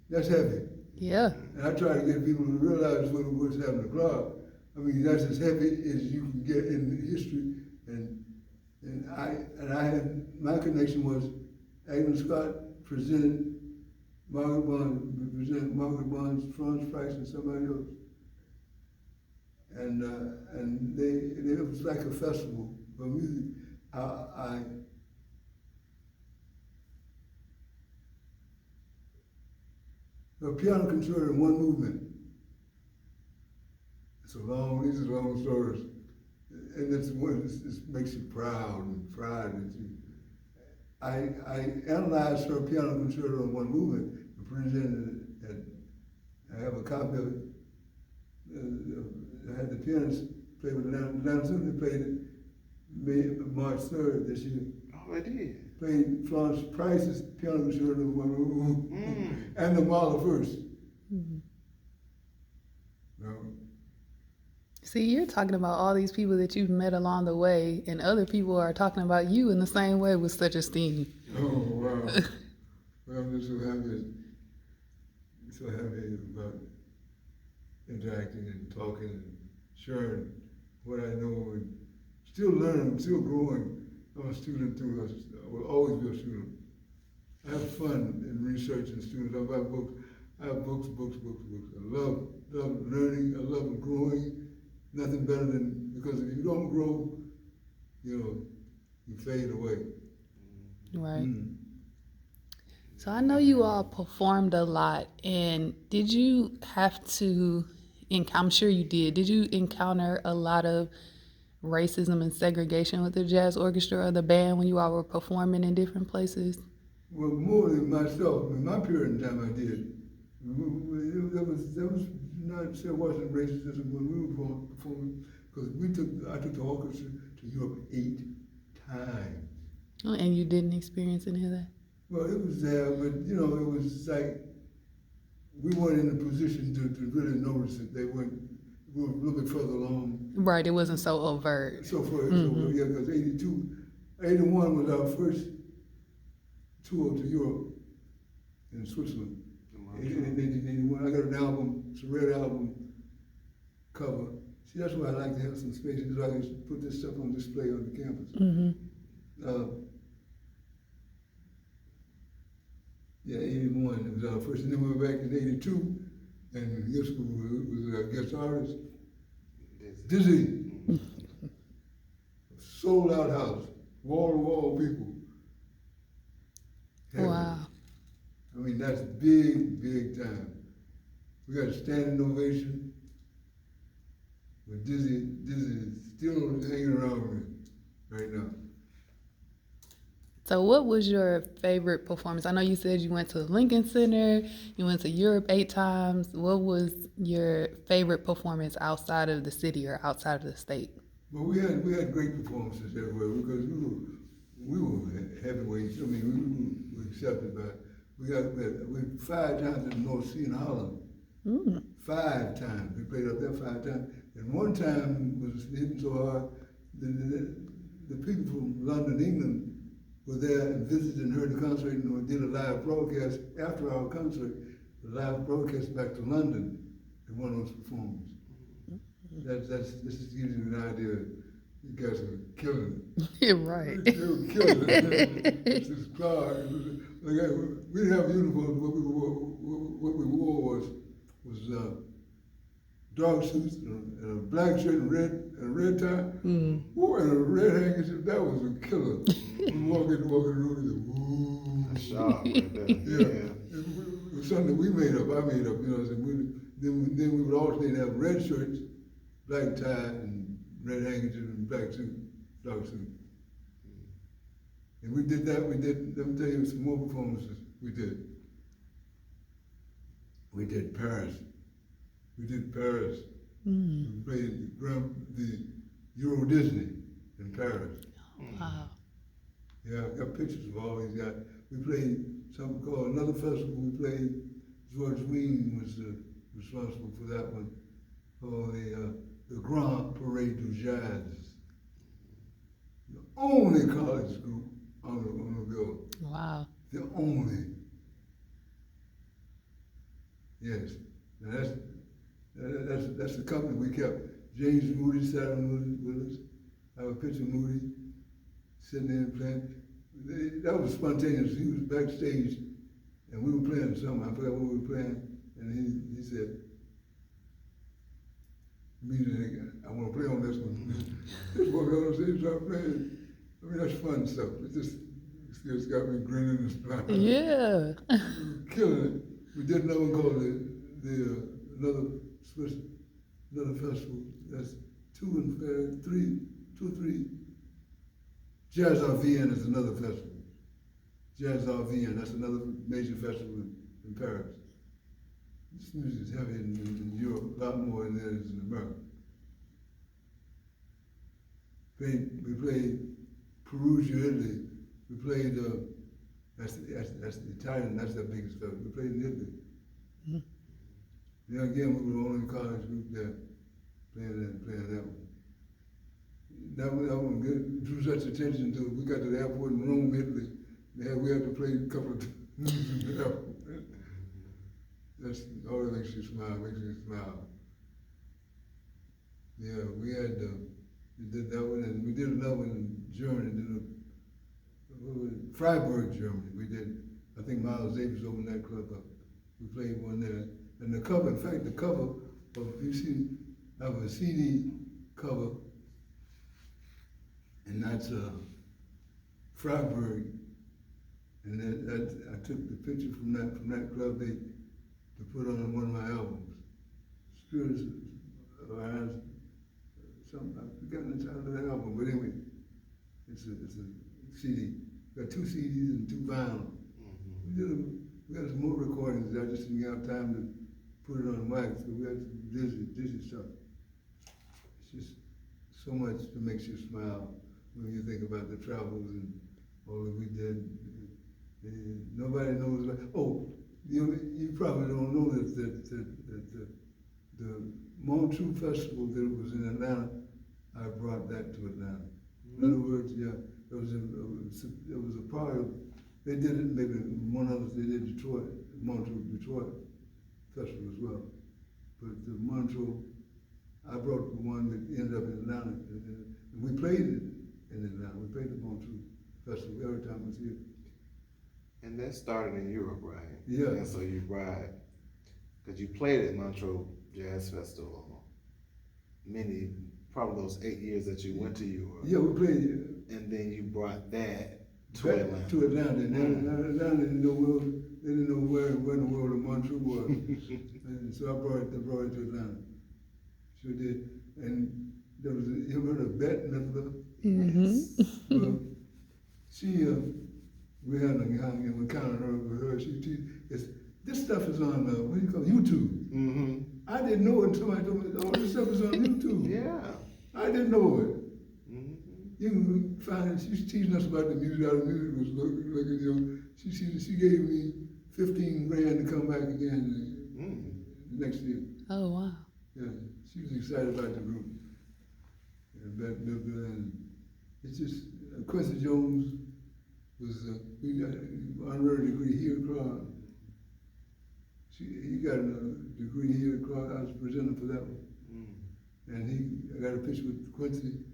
That's heavy. Yeah. And I try to get people to realize what's happening to Clark. I mean, that's as heavy as you can get in history. And I had, my connection was Agnes Scott presented Margaret Bonds, Franz Price, and somebody else. And it was like a festival for music. A piano concerto in one movement. These are long stories. And it makes you proud and pride that you. I analyzed her piano concerto in one movement and presented it. I have a copy of it. I had the pianist play with the Atlanta Symphony played it March 3rd this year. Oh, I did. Played Florence Price's piano concerto in one room and the Mahler first. No. See, you're talking about all these people that you've met along the way, and other people are talking about you in the same way with such esteem. Oh, wow. Well, I'm just so happy about interacting and talking and sharing what I know and still learning, still growing. I'm a student too. I will always be a student. I have fun in researching students. I buy books. I have books. I love learning. I love growing. Nothing better than, because if you don't grow, you fade away. Right. So I know you all performed a lot, and did you have to, I'm sure you did you encounter a lot of racism and segregation with the jazz orchestra or the band when you all were performing in different places? Well, more than myself, in my period of time I did. There wasn't racism when we were performing, because I took the orchestra to Europe 8 times. Oh, and you didn't experience any of that? Well, it was there, but it was like we weren't in a position to really notice it. We were a little bit further along. Right, it wasn't so overt. So yeah, because 81 was our first tour to Europe in Switzerland. In 1981, I got an album, it's a red album cover. See, that's why I like to have some space so I can put this stuff on display on the campus. Yeah, 81, it was our first, and then we were back in 82, and guess who was our guest artist? Dizzy. Sold out house, wall to wall people. heavily. Wow. I mean, that's big, big time. We got a standing ovation with Dizzy still hanging around with me right now. So, what was your favorite performance? I know you said you went to Lincoln Center, you went to Europe 8 times. What was your favorite performance outside of the city or outside of the state? But we had great performances everywhere because we were heavyweights. I mean, we were accepted by. We 5 times in the North Sea in Holland. Mm. 5 times. We played up there 5 times. And one time was hitting so hard, the people from London, England were there and visited and heard the concert and we did a live broadcast after our concert, a live broadcast back to London in one of those performances. This just gives you an idea. You guys were killing it. Yeah, right. They were killing it. This is Clark. We didn't have uniforms. What we wore was dog suits and a black shirt and a red tie. Mm. Ooh, and a red handkerchief. That was a killer. We walk in the room and say, "Ooh." Sharp right there. Yeah. It was something that we made up. I made up. You know what I'm saying? Then we would alternate have red shirts, black tie, and red handkerchief and black suit, dog suit. And we did that. Let me tell you some more performances we did. We did Paris. We did Paris. Mm. We played the Euro Disney in Paris. Wow. Yeah, I've got pictures of all these guys. We played something called another festival. We played, George Wein was responsible for that one, called the Grand Parade du Jazz. The only college group on the bill. Wow. The only. Yes. Now that's the company we kept. James Moody sat on with us. I have a picture of Moody sitting there and playing. That was spontaneous. He was backstage and we were playing something. I forgot what we were playing. And he said, immediately, I want to play on this one. This one on stage start playing. I mean, that's fun stuff. It's got me grinning and smiling. Yeah. Killing it. We did another one called another festival. That's 2 or 3. Jazz Art Vienna is another festival. Jazz Art Vienna, that's another major festival in Paris. This music is heavy in Europe, a lot more than it is in America. We played Perugia, Italy. We played, that's the Italian, that's the biggest festival. We played in Italy. Mm. Yeah, again, we were the only college group there playing that one. That one drew such attention to it. We got to the airport in Rome, Italy. We had to play a couple of times in the airport. That's all that makes you smile. Yeah, we did that one, and we did another one in Germany. Freiburg, Germany. We did. I think Miles Davis opened that club up. We played one there, and the cover. In fact, the cover of I have a CD cover, and that's Freiburg, and I took the picture from that club to put on one of my albums. Spirits of Our Eyes. I've forgotten the title of that album, but anyway, it's a CD. We got 2 CDs and 2 vinyl. We got some more recordings. I just didn't have time to put it on wax, but we had some dizzy stuff. It's just so much that makes you smile when you think about the travels and all that we did. And nobody knows about. Oh, you probably don't know that the Montreux Festival that was in Atlanta, I brought that to Atlanta. In other words, yeah, it was a part of. They did it, maybe one others. They did Montreux Detroit Festival as well. But the Montreux, I brought the one that ended up in Atlanta, and we played it in Atlanta. We played the Montreux Festival every time it was here. And that started in Europe, right? Yeah. And so you brought, because you played at Montreux Jazz Festival probably those 8 years that you went to Europe. Yeah, we played it. And then you brought that To Atlanta. To Atlanta. And Atlanta didn't know where in the world the Montreux was. And so I brought it to Atlanta. Sure did. And there was you ever heard of Bette Midler? Well, she we had we counted her with her. This stuff is on what do you call it? YouTube. Mm-hmm. I didn't know it until somebody told me, oh, this stuff is on YouTube. Yeah. I didn't know it. Mm-hmm. You can find she's teaching us about the music, how the music was looking, you know. She gave me 15 grand to come back again next year. Oh, wow. Yeah, she was excited about the group. And it's just Quincy Jones was we got an honorary degree here at Clark. He got a degree here at Clark. I was presenting for that one. And I got a picture with Quincy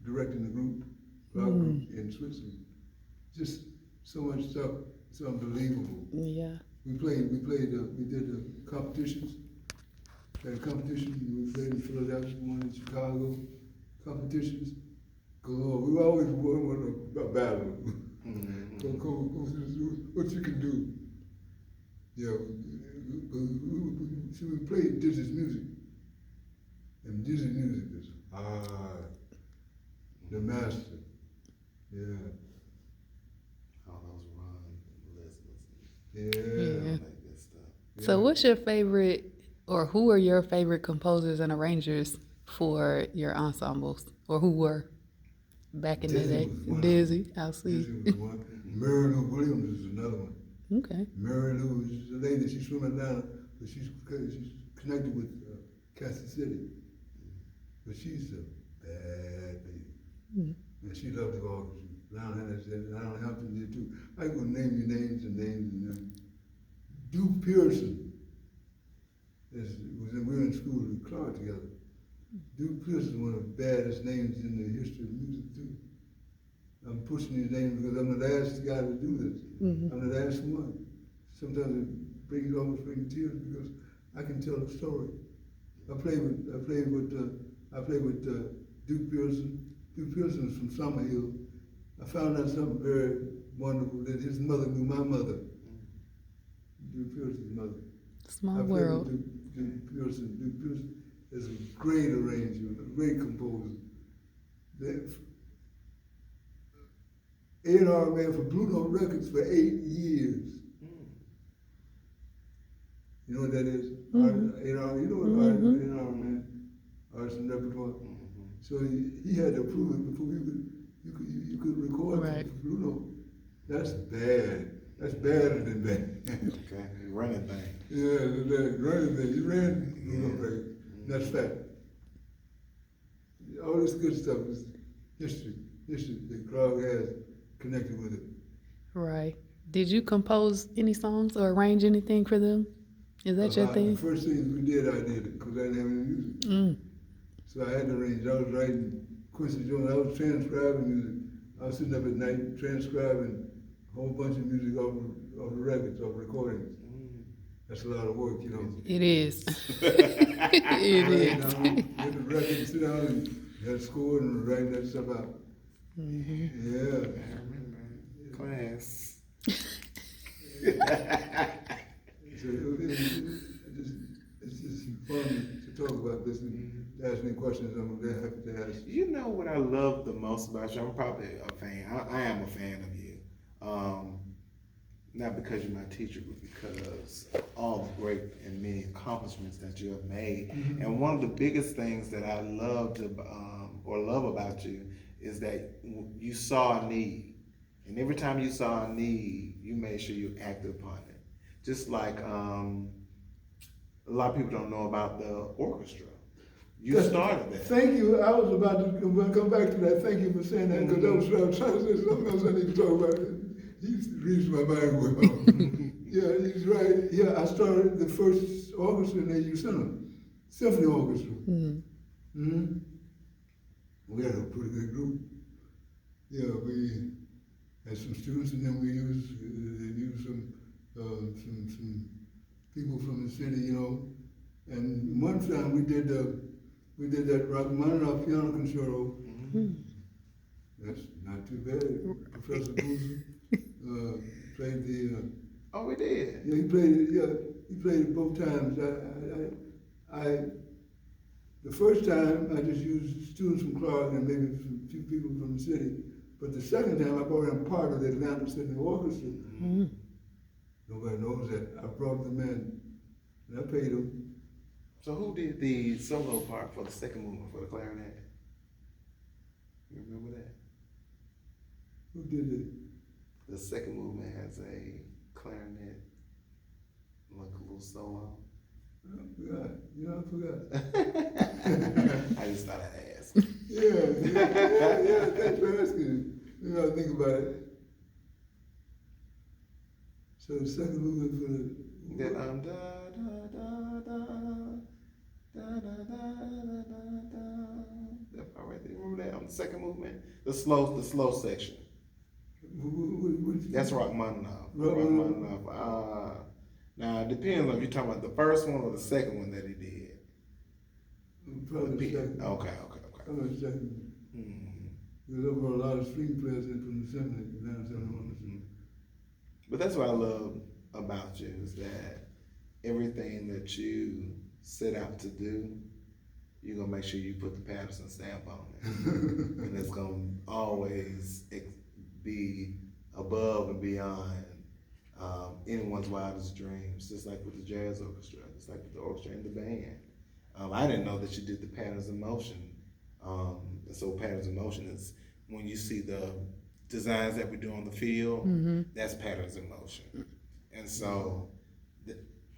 directing the group, Clark group in Switzerland. Just so much stuff. It's unbelievable. Yeah. We did the competitions. We had a competition. We played in Philadelphia, one in Chicago. Competitions galore. We always won a battle. What you can do. Yeah, we played Disney's music. And Disney music is the master. Yeah. All those runs and Yeah. Yeah. that good stuff. So, what's your favorite, or who are your favorite composers and arrangers for your ensembles, or who were back in the day? Dizzy, I'll see. Dizzy was one. Mary Lou Williams is another one. Okay. Mary Lou is a lady. She's from Atlanta, but she's connected with Kansas City. But she's a bad lady. And she loved the orchestra. Alan Hampton did too. I could name you names and names. Duke Pearson we were in school in Clark together. Duke Pearson is one of the baddest names in the history of music too. I'm pushing his name because I'm the last guy to do this. I'm the last one. Sometimes it almost brings tears because I can tell the story. I played with Duke Pearson. Duke Pearson is from Summerhill. I found out something very wonderful that his mother knew my mother. Duke Pearson's mother. Small world. Duke Pearson is a great arranger, a great composer. A&R man for Blue Note Records for 8 years. You know what that is? A&R, you know what A&R man? Artists and repertoire. So he had to approve it before you could record Right. for Blue Note. That's bad. That's badder than bad. Okay, running thing. Yeah, the running thing. He ran Blue Note Records. That's fact. All this good stuff is history that Clark has connected with it. Right. Did you compose any songs or arrange anything for them? Is that your thing? The first things we did, I did it because I didn't have any music. So I had to arrange. I was writing Quincy Jones. I was transcribing music. I was sitting up at night transcribing a whole bunch of music off the records, off recordings. That's a lot of work, you know. It is. It is. Get the record, sit down and get scored and write that stuff out. Yeah. I remember class. So it's just fun to talk about this and ask me questions. I'm very happy to ask. You know what I love the most about you? I'm probably a fan. I am a fan of you. Not because you're my teacher, but because all the great and many accomplishments that you have made. And one of the biggest things that I love about you is that you saw a need. And every time you saw a need, you made sure you acted upon it. Just like a lot of people don't know about the orchestra. You started that. Thank you. I was about to come back to that. Thank you for saying that because I was trying to say something else I need to talk about. He reads my mind well. Yeah, he's right. Yeah, I started the first orchestra in AU Center, symphony orchestra. We had a pretty good group. Yeah, we had some students, and then we used some people from the city, you know. And one time we did that Rachmaninoff piano concerto. That's not too bad. Professor Boozer played the. Oh, we did. Yeah, he played it. Yeah, he played it both times. The first time I just used students from Clark and maybe a few people from the city. But the second time I brought in part of the Atlanta Symphony Orchestra. Mm-hmm. Nobody knows that. I brought them in and I paid them. So who did the solo part for the second movement for the clarinet? You remember that? Who did it? The second movement has a clarinet, like a little solo. I forgot. You know, I forgot. I just thought I'd ask. Yeah. Thanks for asking. You know, think about it. So the second movement for the. That da da da da da da da da. That part right there. Remember that on the second movement? The slow section. That's Rachmaninoff. Rachmaninoff. Now it depends on if you're talking about the first one or the second one that he did. Probably the second. Okay. Probably the second. Mm-hmm. There's over a lot of string players in from the symphony, Atlanta Symphony Orchestra. But that's what I love about you is that everything that you set out to do, you're gonna make sure you put the Patterson stamp on it, and it's gonna always be above and beyond anyone's wildest dreams. Just like with the jazz orchestra, just like with the orchestra and the band. I didn't know that you did the patterns in motion. So patterns in motion is when you see the designs that we do on the field, that's patterns in motion. And so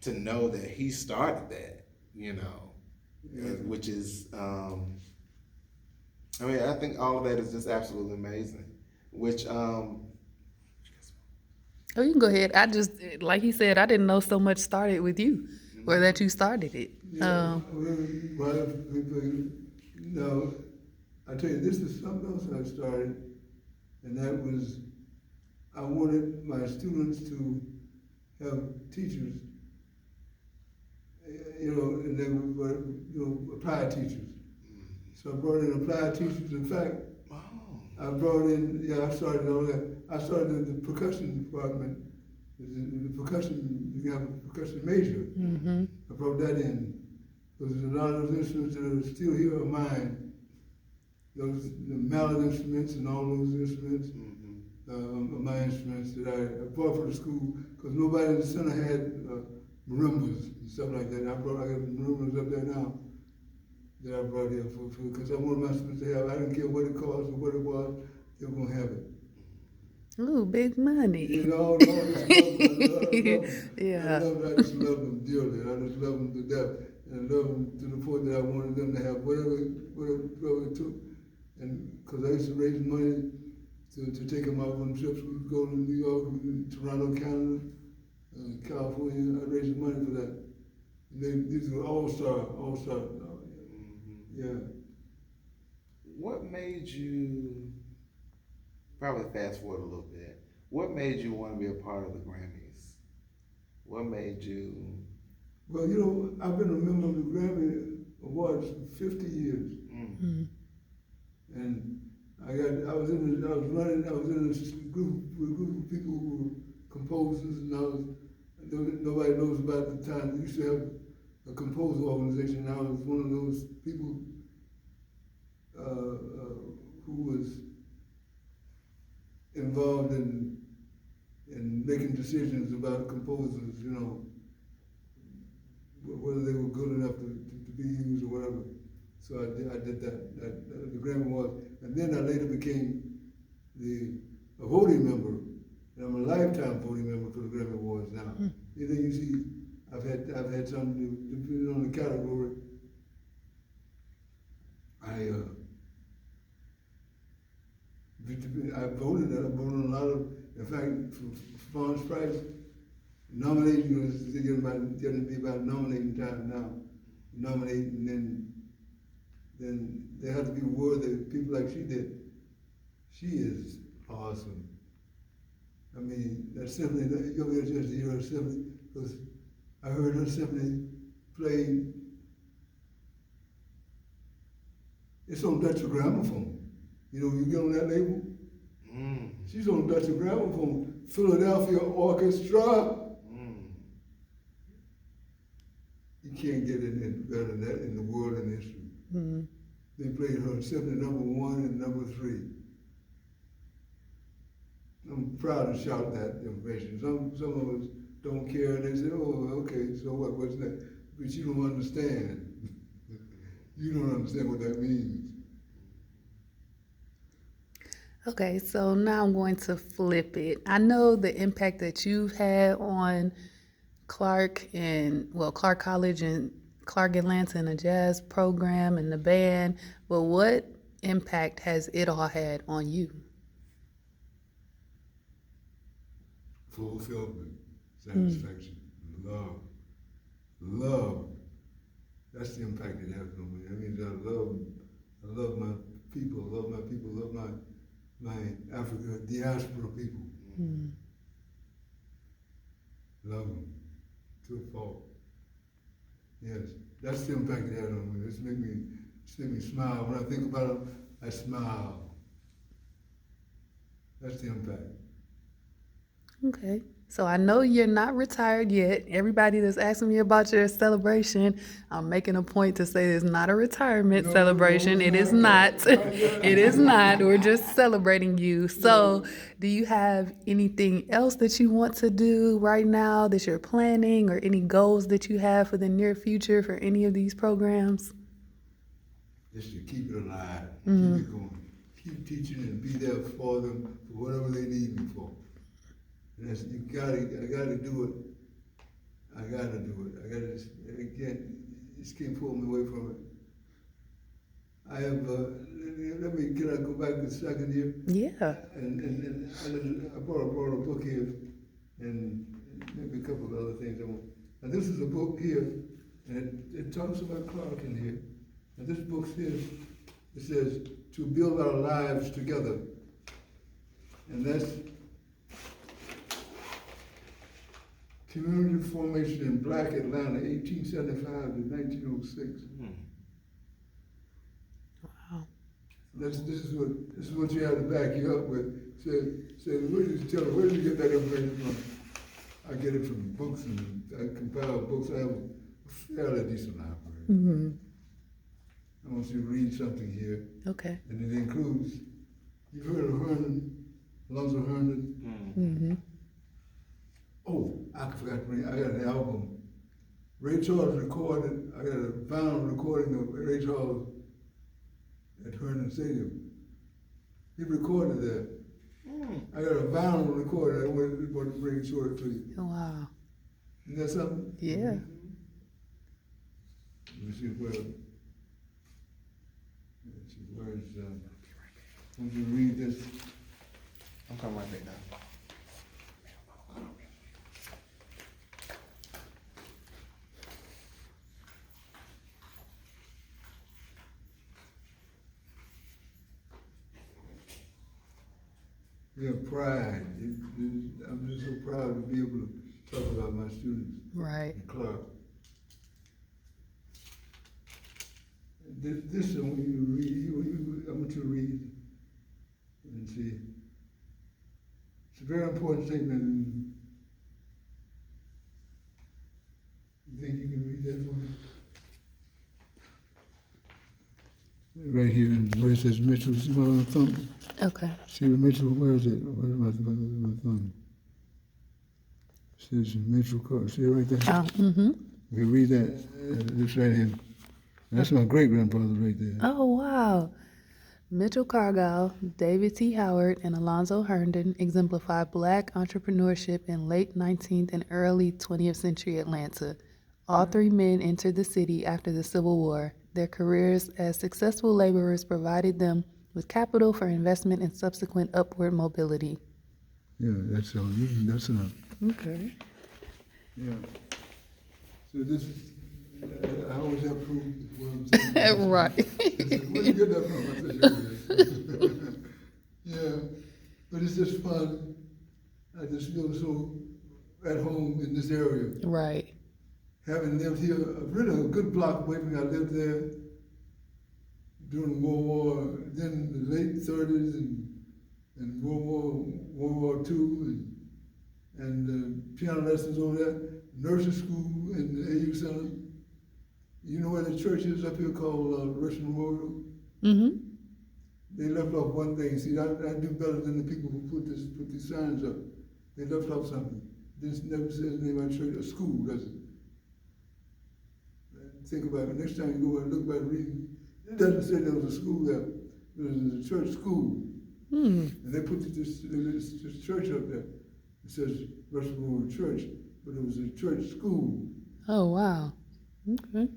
to know that he started that, you know, which is, I mean, I think all of that is just absolutely amazing. Which, Oh, you can go ahead. I just, like he said, I didn't know so much started with you, or that you started it. Now, I tell you, this is something else I started, and that was, I wanted my students to have teachers, you know, and they were, you know, applied teachers. So I brought in applied teachers. In fact, I brought in, I started all that. I started in the percussion department, the percussion, you have a percussion major. Mm-hmm. I brought that in. Because there's a lot of those instruments that are still here of mine. Those, the mallet instruments and all those instruments, my instruments that I brought for the school, because nobody in the center had marimbas and stuff like that. I got marimbas up there now that I brought here because I wanted my students to have. I didn't care what it cost or what it was, they were gonna have it. Ooh, big money. You know, I just love them dearly. I just love them to death, and I love them to the point that I wanted them to have whatever it took. And because I used to raise money to take them out on trips. We'd go to New York, Toronto, Canada, California. I raised money for that. And these were all-star. Yeah. What made you, probably fast forward a little bit, what made you want to be a part of the Grammys? What made you? Well, you know, I've been a member of the Grammy Awards for 50 years. Mm-hmm. And I was in this group of people who were composers, and nobody knows about the time. We used to have a composer organization, and I was one of those people who was involved in making decisions about composers, you know, whether they were good enough to be used or whatever. So I did that, the Grammy Awards. And then I later became a voting member. And I'm a lifetime voting member for the Grammy Awards now. Anything you see, I've had something depending on the category. I voted on a lot of, in fact, for Fawn's Prize, nominating is getting to be about nominating time now. Nominate, and then they have to be worthy. People like she did. She is awesome. I mean, that symphony, you ever get a chance to hear her symphony? Because I heard her symphony played. It's on Dutch gramophone. You know, you get on that label, Mm. she's on Dutch gramophone, Philadelphia Orchestra. Mm. You can't get it better than that in the world in history. Mm. They played her simply #1 and #3. I'm proud to shout that information. Some of us don't care. They say, "Oh, okay, so what? What's that?" But you don't understand. You don't understand what that means. Okay, so now I'm going to flip it. I know the impact that you've had on Clark College and Clark Atlanta and the jazz program and the band, but what impact has it all had on you? Fulfillment, satisfaction, love, love. That's the impact it has on me. I mean, I love my people, love my people, love my Africa diaspora people. Mm. Love them to a fault. Yes, that's the impact it had on me. It's make me smile. When I think about it, I smile. That's the impact. Okay. So I know you're not retired yet. Everybody that's asking me about your celebration, I'm making a point to say it's not a retirement No, celebration. no, It is it's not. not. It is not. We're just celebrating you. So, do you have anything else that you want to do right now that you're planning, or any goals that you have for the near future for any of these programs? Just to keep it alive, keep it going, keep teaching and be there for them for whatever they need me for. And that's, I gotta do it. I gotta do it. Just can't pull me away from it. I have, can I go back a second here? Yeah. And I brought a book here, and maybe a couple of other things I want. Now this is a book here, and it talks about Clark in here. And this book says, it says, to build our lives together. And that's community formation in Black Atlanta, 1875 to 1906. Mm. Wow. This is what you have to back you up with. Say, where did you get that information from? I get it from books, and I compile books. I have a fairly decent library. Mm-hmm. I want you to read something here, Okay. and it includes, you've heard of Herndon, Alonzo Herndon? Mm. Mm-hmm. Oh, I forgot to bring, I got an album. Ray Charles recorded, I got a vinyl recording of Ray Charles at Herndon Stadium. He recorded that. Mm. I got a vinyl recording, I want to bring it to you. Wow. Isn't that something? Yeah. Let me see where, would you read this? I'm coming right back now. Yeah, pride. I'm just so proud to be able to talk about my students Right. in Clark. This I want you to read. I want you to read and see. It's a very important statement. You think you can read that for me? Right here, where it says Mitchell, see my thumb? Okay. See the Mitchell, where is it? Where's my thumb? It says Mitchell Clark, see it right there? Oh, mm-hmm. You read that, this right here. That's my great-grandfather right there. Oh, wow. Mitchell Cargill, David T. Howard, and Alonzo Herndon exemplify Black entrepreneurship in late 19th and early 20th century Atlanta. All three men entered the city after the Civil War. Their careers as successful laborers provided them with capital for investment and subsequent upward mobility. Yeah, that's all. That's enough. Okay. Yeah. So this is, I always have proof of what I'm saying. Right. Where you get that from? I said, yeah, but it's just fun. I just feel so at home in this area. Right. Having lived here, really a good block away from me, I lived there during World War, then the late 30s and World War II and piano lessons over there, nursery school in the AU Center. You know where the church is up here called Russian Memorial? Mm-hmm. They left off one thing. See, I do better than the people who put these signs up. They left off something. This never says the name of the church or school, does it? Think about it. Next time you go and look back reading, it doesn't say there was a school there. There was a church school. Hmm. And they put this church up there. It says Russian Memorial Church, but it was a church school. Oh, wow. Okay.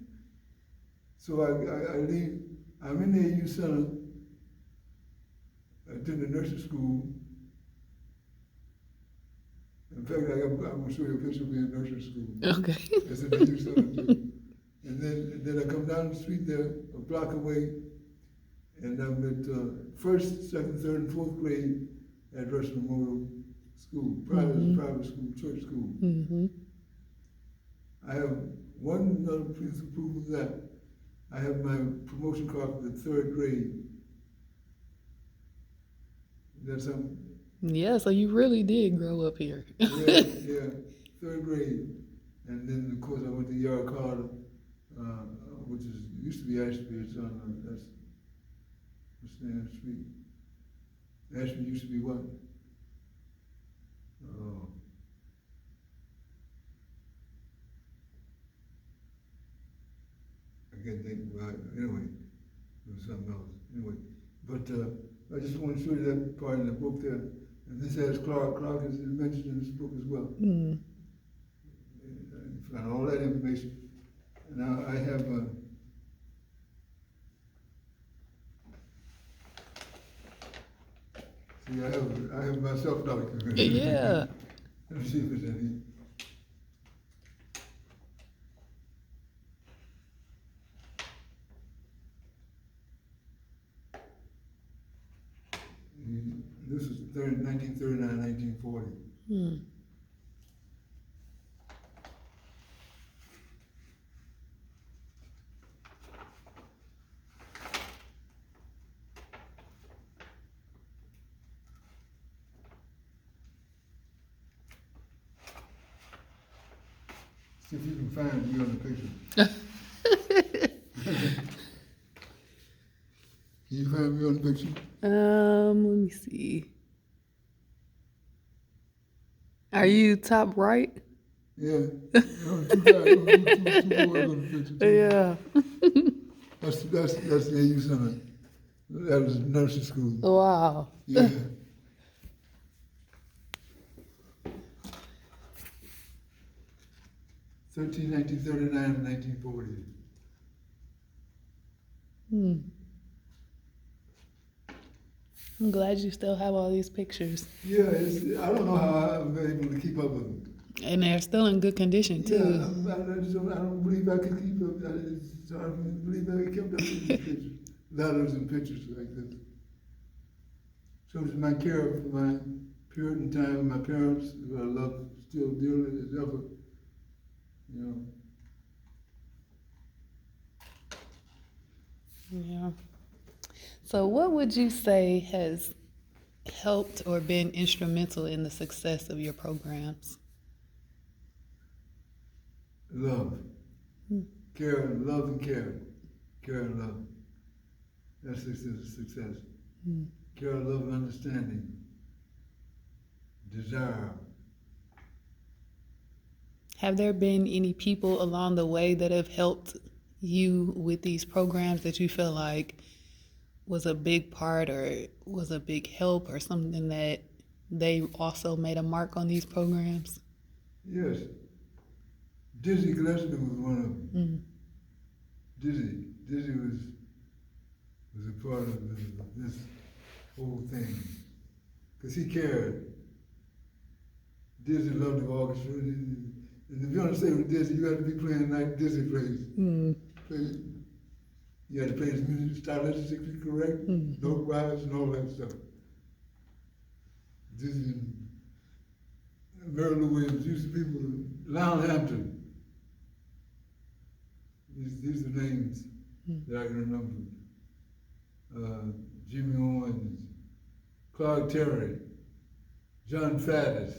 So I leave. I'm in the AU Center. I did the nursery school. In fact, I'm going to show you a picture of me in nursery school. Okay. That's in the AU Center too. And then I come down the street there, a block away, and I'm at first, second, third, and fourth grade at Russian Memorial School, private school, church school. Mm-hmm. I have one other piece of proof of that. I have my promotion card for the third grade. That's something. Yeah, so you really did grow up here. Yeah, third grade. And then, of course, I went to Yard Carter, which used to be Ashby. It's on, that's, what's the name of the street? Ashby used to be what? I can't think, well, anyway, it was something else. Anyway, but I just want to show you that part in the book there. And this has Clark. Clark is mentioned in this book as well. Mm. You find all that information. Now I have see, I have myself documented. Yeah. Let me see if there's any. This is 1939, 1940. Hmm. See if you can find me on the picture. Can you find me on the picture? Let me see. Are you top right? Yeah. Two boys on the picture. Yeah. That's the AU Center. That was nursery school. Wow. Yeah. '13, 1939, and 1940. Hmm. I'm glad you still have all these pictures. Yeah, I don't know how I'm able to keep up with them. And they're still in good condition, Yeah, too. I don't believe I could keep up. I don't believe I kept up with these pictures. Letters and pictures like this. Shows my care for my Puritan time, my parents, who I love still dearly as ever. You know. Yeah. So what would you say has helped or been instrumental in the success of your programs? Love. Care, love and care. Care and love. That's success. Care, love, and understanding. Desire. Have there been any people along the way that have helped you with these programs that you feel like was a big part or was a big help or something that they also made a mark on these programs? Yes. Dizzy Gillespie was one of them. Dizzy was a part of this whole thing. Because he cared. Dizzy loved the orchestra. And if you want to stay with Dizzy, you had to be playing like Dizzy plays. You had to play his music stylistically correct, note wise, and all that stuff. Dizzy and Mary Lou Williams, these people, Lionel Hampton. These are names that I can remember. Jimmy Owens, Clark Terry, John Faddis.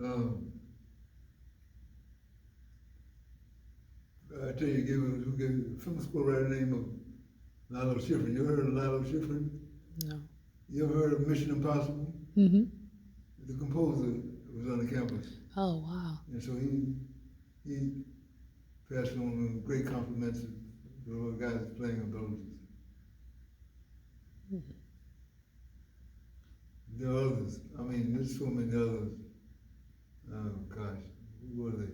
Um, I tell you, who gave a film score writer named Lalo Schifrin. You ever heard of Lalo Schifrin? No. You ever heard of Mission Impossible? Mm-hmm. The composer was on the campus, Oh, wow. and so he passed on great compliments to the guys playing on those. There are others. I mean, there's so many others. Oh gosh, who were they?